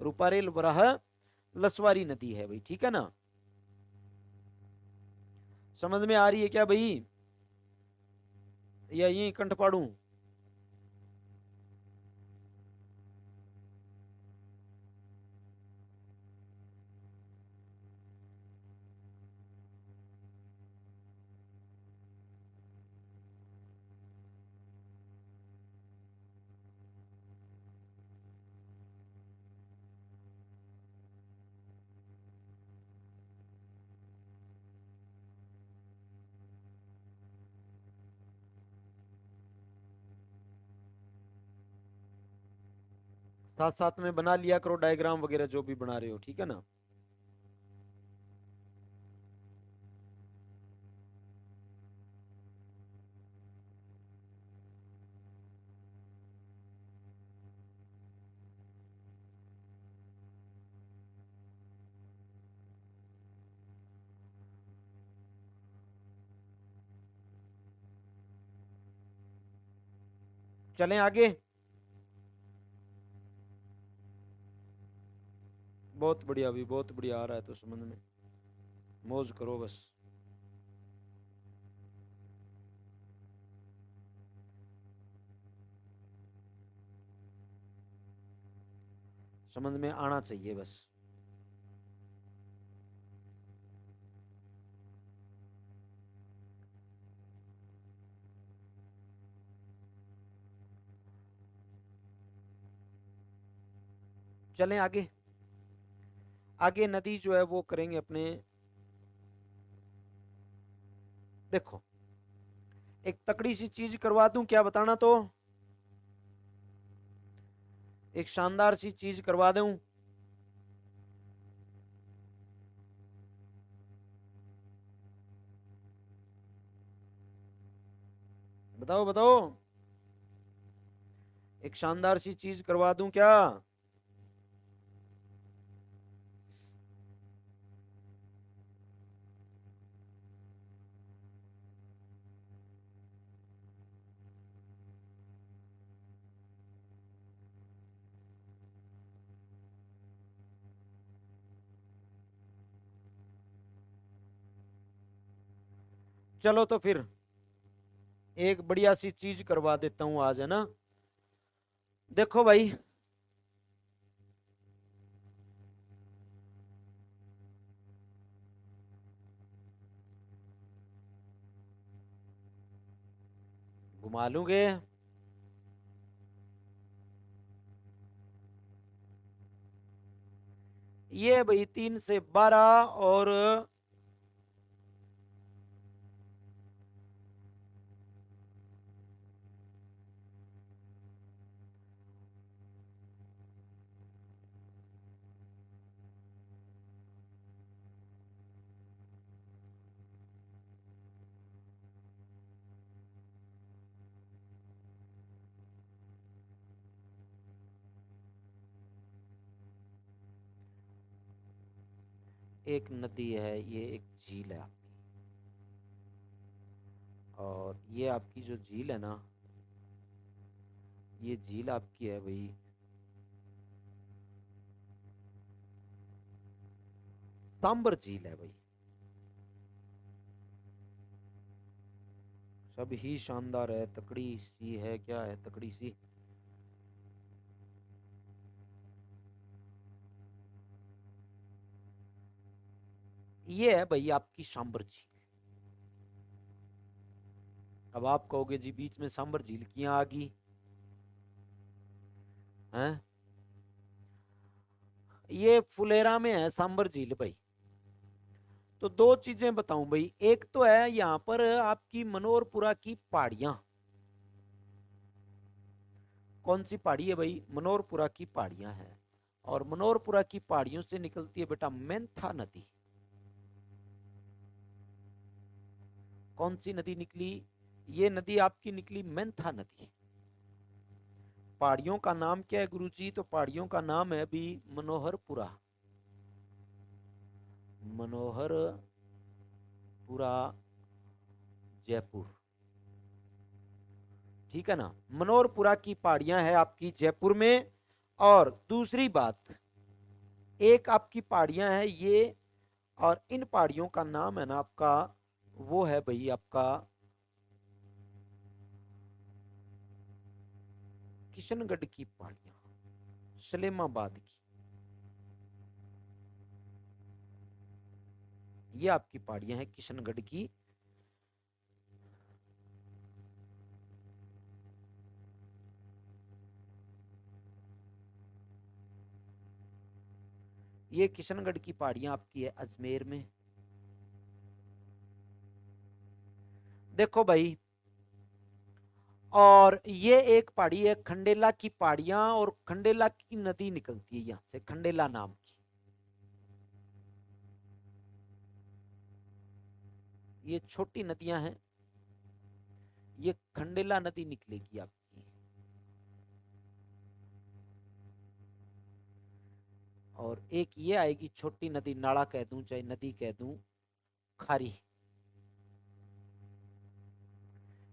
Speaker 1: रूपारेल वराह लसवारी नदी है भाई, ठीक है ना। समझ में आ रही है क्या भाई, या यही कंठ पाड़ू। साथ साथ में बना लिया करो डायग्राम वगैरह जो भी बना रहे हो, ठीक है ना। चलें आगे। बहुत बढ़िया भी, बहुत बढ़िया आ रहा है तो समझ में, मौज करो बस। समझ में आना चाहिए बस। चलें आगे। आगे नदी जो है वो करेंगे अपने। देखो एक तकड़ी सी चीज करवा दूं क्या, बताना तो। एक शानदार सी चीज करवा दूं। बताओ बताओ, एक शानदार सी चीज करवा दूं क्या। चलो तो फिर एक बढ़िया सी चीज करवा देता हूं आज, है ना। देखो भाई, घुमा लूंगे। ये भाई 3 से 12 और एक नदी है, ये एक झील है आपकी। और ये आपकी जो झील है ना, ये झील आपकी है भाई सांबर झील है भाई। सब ही शानदार है, तकड़ी सी है, क्या है तकड़ी सी। ये है भाई आपकी सांबर झील। अब आप कहोगे जी बीच में सांबर झील क्यों आ गई है? ये फुलेरा में है सांबर झील भाई। तो दो चीजें बताऊं भाई, एक तो है यहां पर आपकी मनोहरपुरा की पहाड़ियां। कौन सी पहाड़ी है भाई? मनोहरपुरा की पहाड़ियां हैं। और मनोहरपुरा की पहाड़ियों से निकलती है बेटा मेंथा नदी। कौन सी नदी निकली? ये नदी आपकी निकली मेंथा नदी। पहाड़ियों का नाम क्या है गुरुजी? तो पहाड़ियों का नाम है अभी मनोहरपुरा। मनोहरपुरा जयपुर, ठीक है ना। मनोहरपुरा की पहाड़ियां है आपकी जयपुर में। और दूसरी बात, एक आपकी पहाड़ियां है ये, और इन पहाड़ियों का नाम है ना आपका, वो है भाई आपका किशनगढ़ की पहाड़ियां, सलेमाबाद की। ये आपकी पहाड़ियां हैं किशनगढ़ की। ये किशनगढ़ की पहाड़ियां आपकी है अजमेर में। देखो भाई, और ये एक पहाड़ी है खंडेला की पहाड़ियां, और खंडेला की नदी निकलती है यहां से, खंडेला नाम की। ये छोटी नदियां हैं, ये खंडेला नदी निकलेगी आपकी। और एक ये आएगी छोटी नदी, नाला कह दूं चाहे नदी कह दूं, खारी।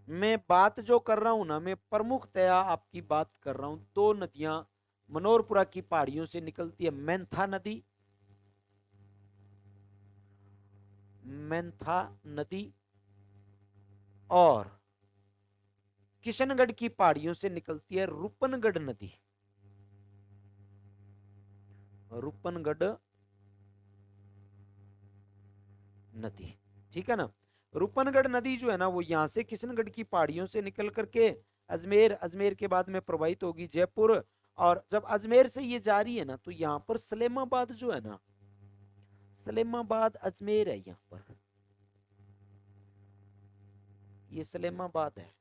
Speaker 1: मैं बात जो कर रहा हूं ना, मैं प्रमुखतया आपकी बात कर रहा हूं, दो नदियां मनोहरपुरा की पहाड़ियों से निकलती है, मेंथा नदी, मेंथा नदी, और किशनगढ़ की पहाड़ियों से निकलती है रूपनगढ़ नदी। रूपनगढ़ नदी, ठीक है ना। रूपनगढ़ नदी जो है ना, वो यहां से किशनगढ़ की पहाड़ियों से निकल करके अजमेर, अजमेर के बाद में प्रवाहित होगी जयपुर। और जब अजमेर से ये जा रही है ना, तो यहाँ पर सलेमाबाद जो है ना, सलेमाबाद अजमेर है यहाँ पर, ये सलेमाबाद है।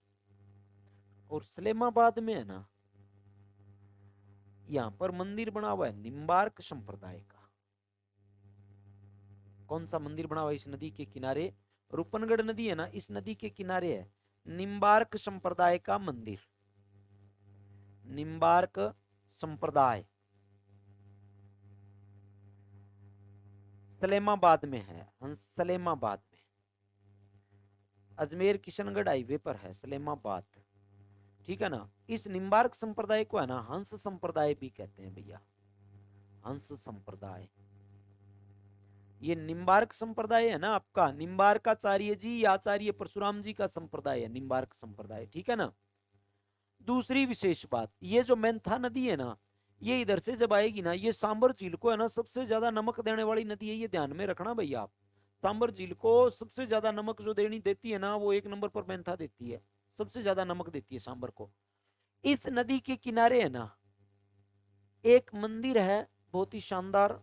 Speaker 1: और सलेमाबाद में है ना, यहाँ पर मंदिर बना हुआ है निम्बार्क संप्रदाय का। कौन सा मंदिर बना हुआ है इस नदी के किनारे? रूपनगढ़ नदी है ना, इस नदी के किनारे है निम्बार्क संप्रदाय का मंदिर। निम्बार्क संप्रदाय सलेमाबाद में है, सलेमाबाद में, अजमेर किशनगढ़ हाईवे पर है सलेमाबाद, ठीक है ना। इस निम्बार्क संप्रदाय को है ना हंस संप्रदाय भी कहते हैं भैया, हंस संप्रदाय। ये निम्बार्क संप्रदाय है ना आपका, निम्बार्काचार्य जी या आचार्य परशुराम जी का संप्रदाय है निम्बार्क संप्रदाय, ठीक है ना। दूसरी विशेष बात, ये जो मेंथा नदी है ना, ये इधर से जब आएगी ना, ये सांबर झील को है ना सबसे ज्यादा नमक देने वाली नदी है, ये ध्यान में रखना भैया आप। सांबर झील को सबसे ज्यादा नमक जो देनी देती है ना, वो एक नंबर पर मेंथा देती है, सबसे ज्यादा नमक देती है सांबर को। इस नदी के किनारे है ना एक मंदिर है बहुत ही शानदार,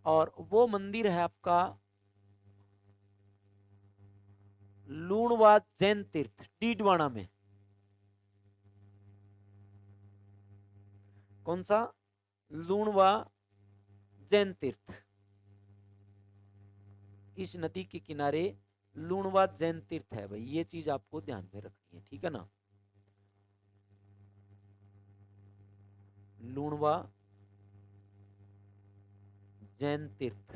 Speaker 1: और वो मंदिर है आपका लूणवा जैन तीर्थ, डीडवाना में। कौन सा? लूणवा जैन तीर्थ, इस नदी के किनारे लूणवा जैन तीर्थ है भाई, ये चीज आपको ध्यान में रखनी है, ठीक है ना। लूणवा जैन तीर्थ,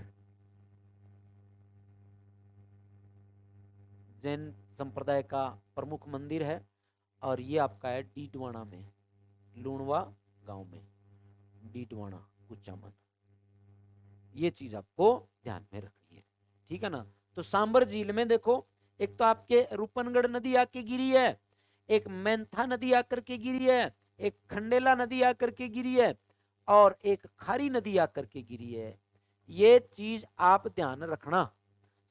Speaker 1: जैन संप्रदाय का प्रमुख मंदिर है, और ये आपका है डीडवाना में, लूणवा गांव में, डीडवाना कुचामन। ये चीज आपको ध्यान में रखनी है, ठीक है ना। तो सांबर झील में देखो, एक तो आपके रूपनगढ़ नदी आके गिरी है, एक मेंथा नदी आकर के गिरी है, एक खंडेला नदी आकर के गिरी है, और एक खारी नदी आकर के गिरी है। ये चीज आप ध्यान रखना।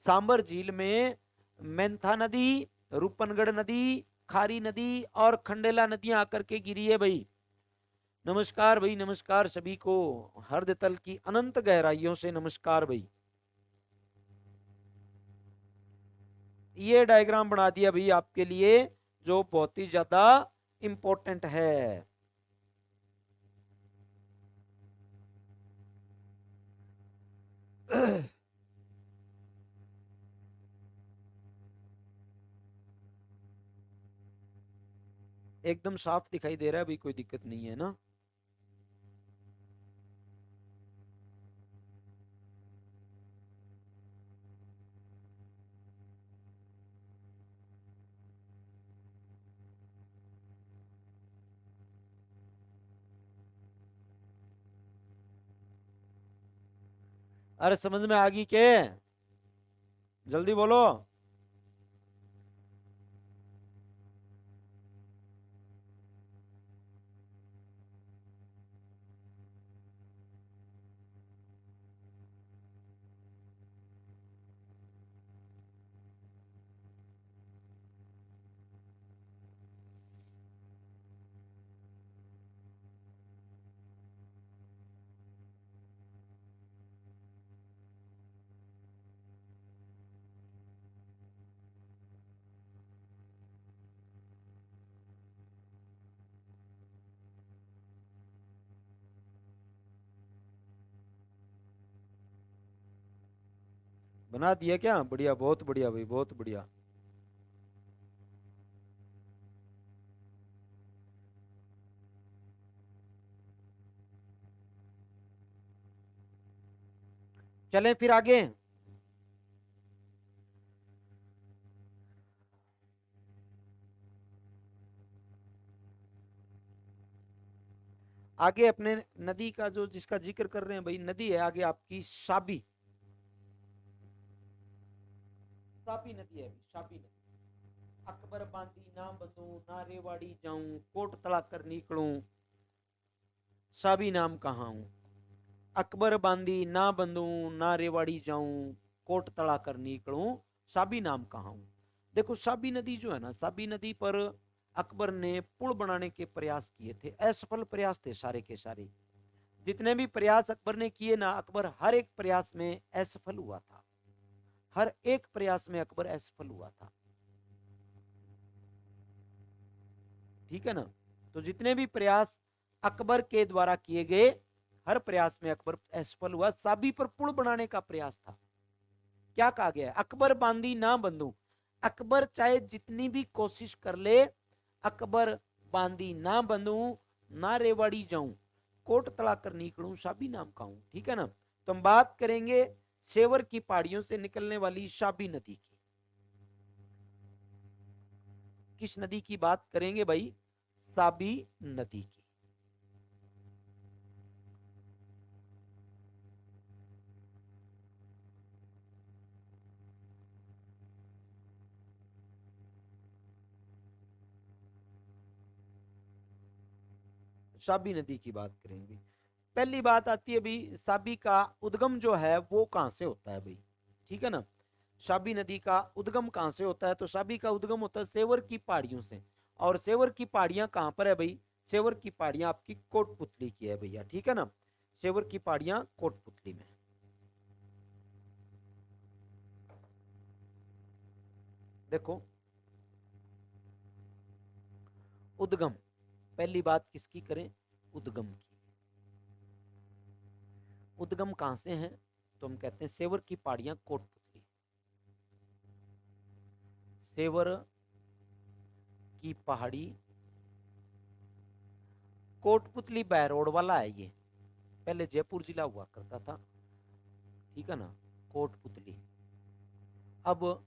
Speaker 1: सांबर झील में मेंथा नदी, रूपनगढ़ नदी, खारी नदी और खंडेला नदियां आकर के गिरी है भाई। नमस्कार भाई, नमस्कार सभी को, हृदय तल की अनंत गहराइयों से नमस्कार भाई। ये डायग्राम बना दिया भाई आपके लिए, जो बहुत ही ज्यादा इंपॉर्टेंट है। एकदम साफ दिखाई दे रहा है भाई, कोई दिक्कत नहीं है ना। अरे समझ में आ गई के? जल्दी बोलो। बना दिया क्या? बढ़िया, बहुत बढ़िया भाई, बहुत बढ़िया। चलें फिर आगे। आगे अपने नदी का जो जिसका जिक्र कर रहे हैं भाई, नदी है आगे आपकी साबी। साबी नदी है, साबी नदी। अकबर बांधी ना बंधू, ना रेवाड़ी जाऊं, कोट तड़ा कर निकलूं, साबी नाम कहाँ हूं। अकबर बांधी ना बंधू, ना रेवाड़ी जाऊं, कोट तड़ा कर निकलूं, साबी नाम कहाँ हूं। देखो साबी नदी जो है ना, साबी नदी पर अकबर ने पुल बनाने के प्रयास किए थे, असफल प्रयास थे सारे के सारे। जितने भी प्रयास अकबर ने किए ना, अकबर हर एक प्रयास में असफल हुआ था, हर एक प्रयास में अकबर असफल हुआ था। ठीक है ना। तो जितने भी प्रयास अकबर के द्वारा किए गए, हर प्रयास में अकबर असफल हुआ। साबी पर पुल बनाने का प्रयास था। क्या कहा गया है? अकबर बांधी ना बंधू। अकबर चाहे जितनी भी कोशिश कर ले, अकबर बांधी ना बंधू, ना रेवाड़ी जाऊं, कोट तड़ा कर निकलूं, साबी नाम का हूं। ठीक है ना। तो हम बात करेंगे सेवर की पहाड़ियों से निकलने वाली साबी नदी की। किस नदी की बात करेंगे भाई? साबी नदी की। साबी नदी की बात करेंगे। पहली बात आती है भाई, साबी का उद्गम जो है वो कहां से होता है भाई? ठीक है ना। साबी नदी का उद्गम कहां से होता है? तो साबी का उद्गम होता है सेवर की पहाड़ियों से। और सेवर की पहाड़ियां कहां पर है भाई? सेवर की पहाड़ियां आपकी कोटपुतली की है भैया। ठीक है ना। सेवर की पहाड़ियां कोटपुतली में। देखो उद्गम, पहली बात किसकी करें? उद्गम की। उद्गम कहां से है? तो हम कहते हैं सेवर की पहाड़ियां कोटपुतली। सेवर की पहाड़ी कोटपुतली बहरोड वाला है ये। पहले जयपुर जिला हुआ करता था। ठीक है ना। कोटपुतली, अब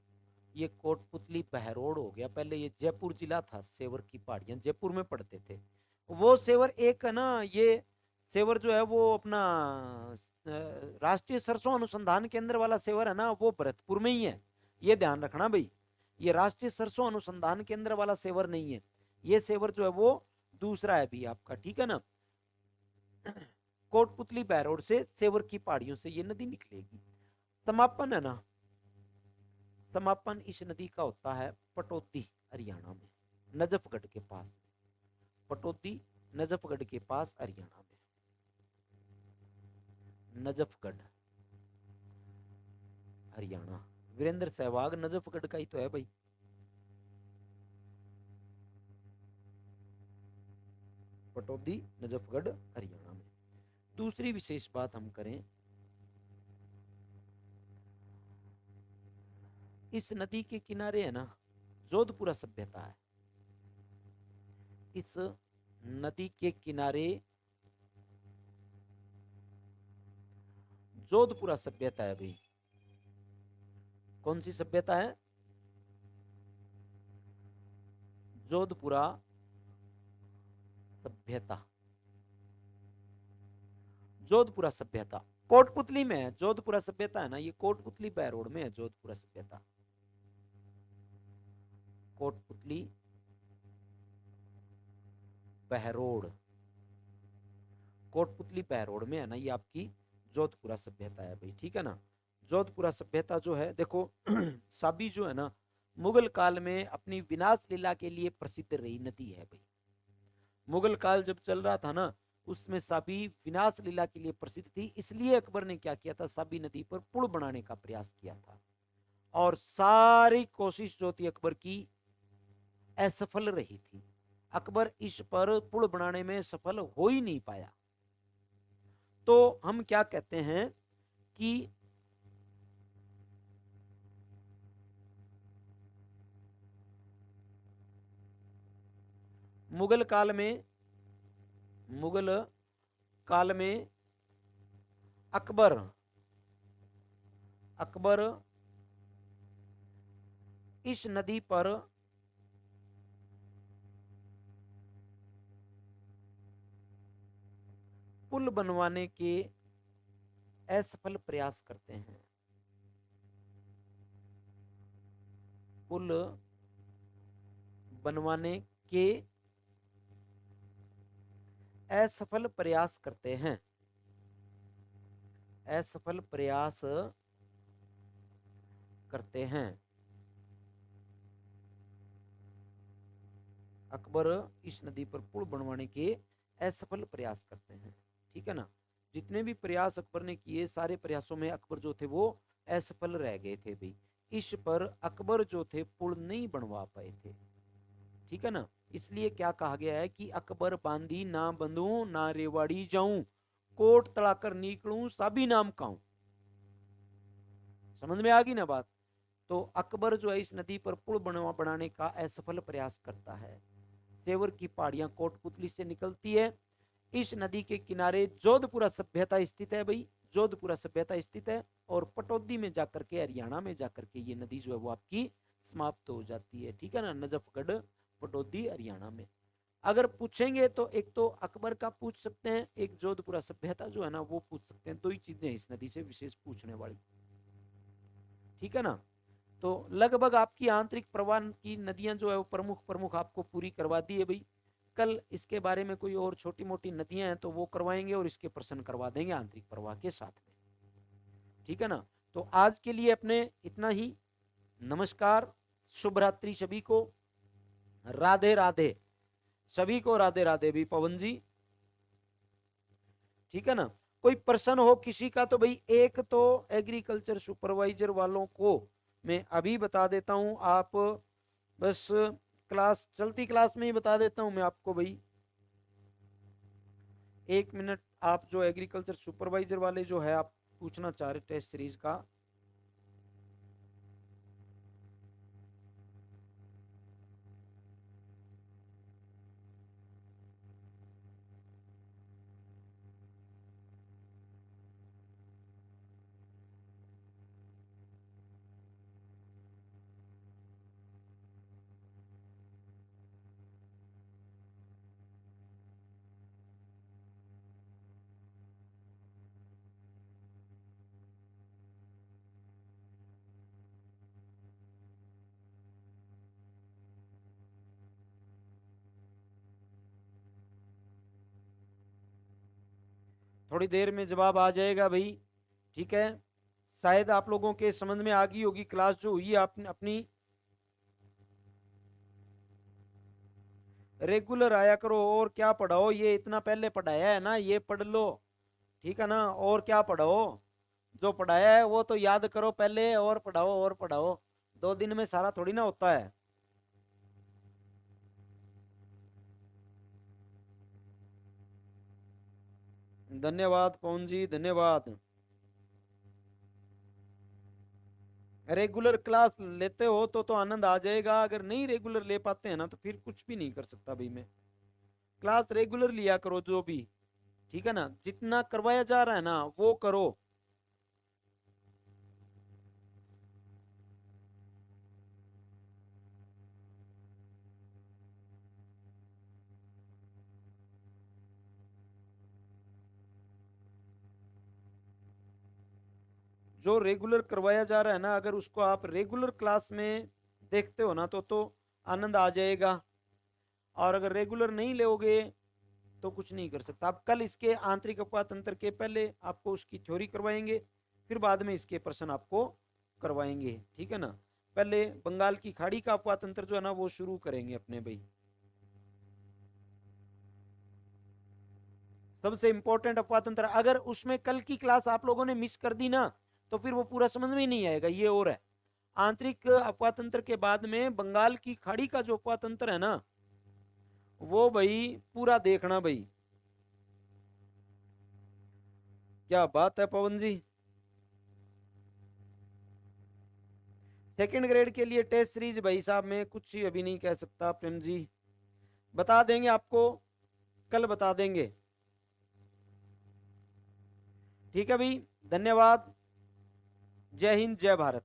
Speaker 1: ये कोटपुतली बहरोड हो गया। पहले ये जयपुर जिला था। सेवर की पहाड़ियां जयपुर में पड़ते थे। वो सेवर एक है ना, ये सेवर जो है वो अपना राष्ट्रीय सरसों अनुसंधान केंद्र वाला सेवर है ना, वो भरतपुर में ही है। ये ध्यान रखना भाई, ये राष्ट्रीय सरसों अनुसंधान केंद्र वाला सेवर नहीं है। ये सेवर जो है वो दूसरा है भी आपका। ठीक है ना। कोटपुतली बहरोड से, सेवर की पहाड़ियों से ये नदी निकलेगी। समापन है ना, समापन इस नदी का होता है पटौदी, हरियाणा में, नजफगढ़ के पास। पटौदी नजफगढ़ के पास हरियाणा में, नजफगढ़ हरियाणा। वीरेंद्र सहवाग नजफगढ़ का ही तो है भाई। पटौदी नजफगढ़ हरियाणा में। दूसरी विशेष बात हम करें, इस नदी के किनारे है ना जोधपुरा सभ्यता है। इस नदी के किनारे जोधपुरा सभ्यता है भाई। कौन सी सभ्यता है? जोधपुरा सभ्यता। जोधपुरा सभ्यता कोटपुतली में है। जोधपुरा सभ्यता है ना, ये कोटपुतली बहरोड में है। जोधपुरा सभ्यता कोटपुतली बहरोड, कोटपुतली बहरोड में है ना, ये आपकी जोधपुरा सभ्यता है भाई। ठीक है ना। जोधपुरा सभ्यता जो है देखो साबी जो है ना, मुगल काल में अपनी विनाश लीला के लिए प्रसिद्ध रही नदी है भाई। मुगल काल जब चल रहा था ना, उसमें साबी विनाश लीला के लिए प्रसिद्ध थी। इसलिए अकबर ने क्या किया था, साबी नदी पर पुल बनाने का प्रयास किया था, और सारी कोशिश जो थी अकबर की असफल रही थी। अकबर इस पर पुल बनाने में सफल हो ही नहीं पाया। तो हम क्या कहते हैं कि मुगल काल में, मुगल काल में अकबर अकबर इस नदी पर पुल बनवाने के असफल प्रयास करते हैं। पुल बनवाने के असफल प्रयास करते हैं, असफल प्रयास करते हैं। अकबर इस नदी पर पुल बनवाने के असफल प्रयास करते हैं। ठीक है ना। जितने भी प्रयास अकबर ने किए, सारे प्रयासों में अकबर जो थे वो असफल रह गए थे भाई। इस पर अकबर जो थे पुल नहीं बनवा पाए थे। ठीक है ना। इसलिए क्या कहा गया है कि अकबर बांधी ना बंधू ना रेवाड़ी जाऊं, कोट तड़ाकर निकलूं साबी नाम काऊं। समझ में आ गई ना बात। तो अकबर जो है इस नदी पर पुल बनाने का असफल प्रयास करता है। सेवर की पहाड़ियां कोटपुतली से निकलती है। इस नदी के किनारे जोधपुरा सभ्यता स्थित है भाई। जोधपुरा सभ्यता स्थित है, और पटौदी में जाकर के, हरियाणा में जाकर के ये नदी जो है वो आपकी समाप्त हो जाती है। ठीक है ना। नजफगढ़ पटौदी हरियाणा में। अगर पूछेंगे तो एक तो अकबर का पूछ सकते हैं, एक जोधपुरा सभ्यता जो है ना वो पूछ सकते हैं। दो ही चीजें इस नदी से विशेष पूछने वाली। ठीक है ना। तो लगभग आपकी आंतरिक प्रवाह की नदियां जो है वो प्रमुख प्रमुख आपको पूरी करवा दी है भाई। कल इसके बारे में कोई और छोटी मोटी नदियां हैं तो वो करवाएंगे, और इसके प्रश्न करवा देंगे आंतरिक प्रवाह के साथ में। ठीक है ना। तो आज के लिए अपने इतना ही। नमस्कार, शुभ रात्रि सभी को, राधे राधे सभी को, राधे राधे भी पवन जी। ठीक है ना। कोई प्रश्न हो किसी का तो भाई, एक तो एग्रीकल्चर सुपरवाइजर वालों को मैं अभी बता देता हूं। आप बस क्लास, चलती क्लास में ही बता देता हूं मैं आपको भाई। 1 मिनट। आप जो एग्रीकल्चर सुपरवाइजर वाले जो है आप पूछना चाह रहे टेस्ट सीरीज का, थोड़ी देर में जवाब आ जाएगा भाई, ठीक है। शायद आप लोगों के समझ में आ गई होगी क्लास जो हुई आपने अपनी। रेगुलर आया करो, और क्या पढ़ाओ, ये इतना पहले पढ़ाया है ना, ये पढ़ लो, ठीक है ना। और क्या पढ़ाओ, जो पढ़ाया है वो तो याद करो पहले, और पढ़ाओ और पढ़ाओ। 2 दिन में सारा थोड़ी ना होता है। धन्यवाद पवन जी, धन्यवाद। रेगुलर क्लास लेते हो तो आनंद आ जाएगा, अगर नहीं रेगुलर ले पाते हैं ना तो फिर कुछ भी नहीं कर सकता भाई मैं। क्लास रेगुलर लिया करो जो भी, ठीक है ना, जितना करवाया जा रहा है ना वो करो। जो रेगुलर करवाया जा रहा है ना, अगर उसको आप रेगुलर क्लास में देखते हो ना तो आनंद आ जाएगा। और अगर रेगुलर नहीं लोगे तो कुछ नहीं कर सकता। आप कल इसके आंतरिक अपवाद तंत्र के पहले आपको उसकी थ्योरी करवाएंगे, फिर बाद में इसके प्रश्न आपको करवाएंगे, ठीक है ना। पहले बंगाल की खाड़ी का अपवाद तंत्र जो है ना वो शुरू करेंगे अपने भाई। सबसे इंपॉर्टेंट अपवाद तंत्र, अगर उसमें कल की क्लास आप लोगों ने मिस कर दी ना तो फिर वो पूरा समझ में ही नहीं आएगा। ये और है, आंतरिक अपवाद तंत्र के बाद में बंगाल की खाड़ी का जो अपवाद तंत्र है ना वो भाई पूरा देखना भाई। क्या बात है पवन जी। सेकंड ग्रेड के लिए टेस्ट सीरीज भाई साहब मैं कुछ अभी नहीं कह सकता प्रेम जी, बता देंगे आपको, कल बता देंगे, ठीक है भाई। धन्यवाद। जय हिंद, जय भारत।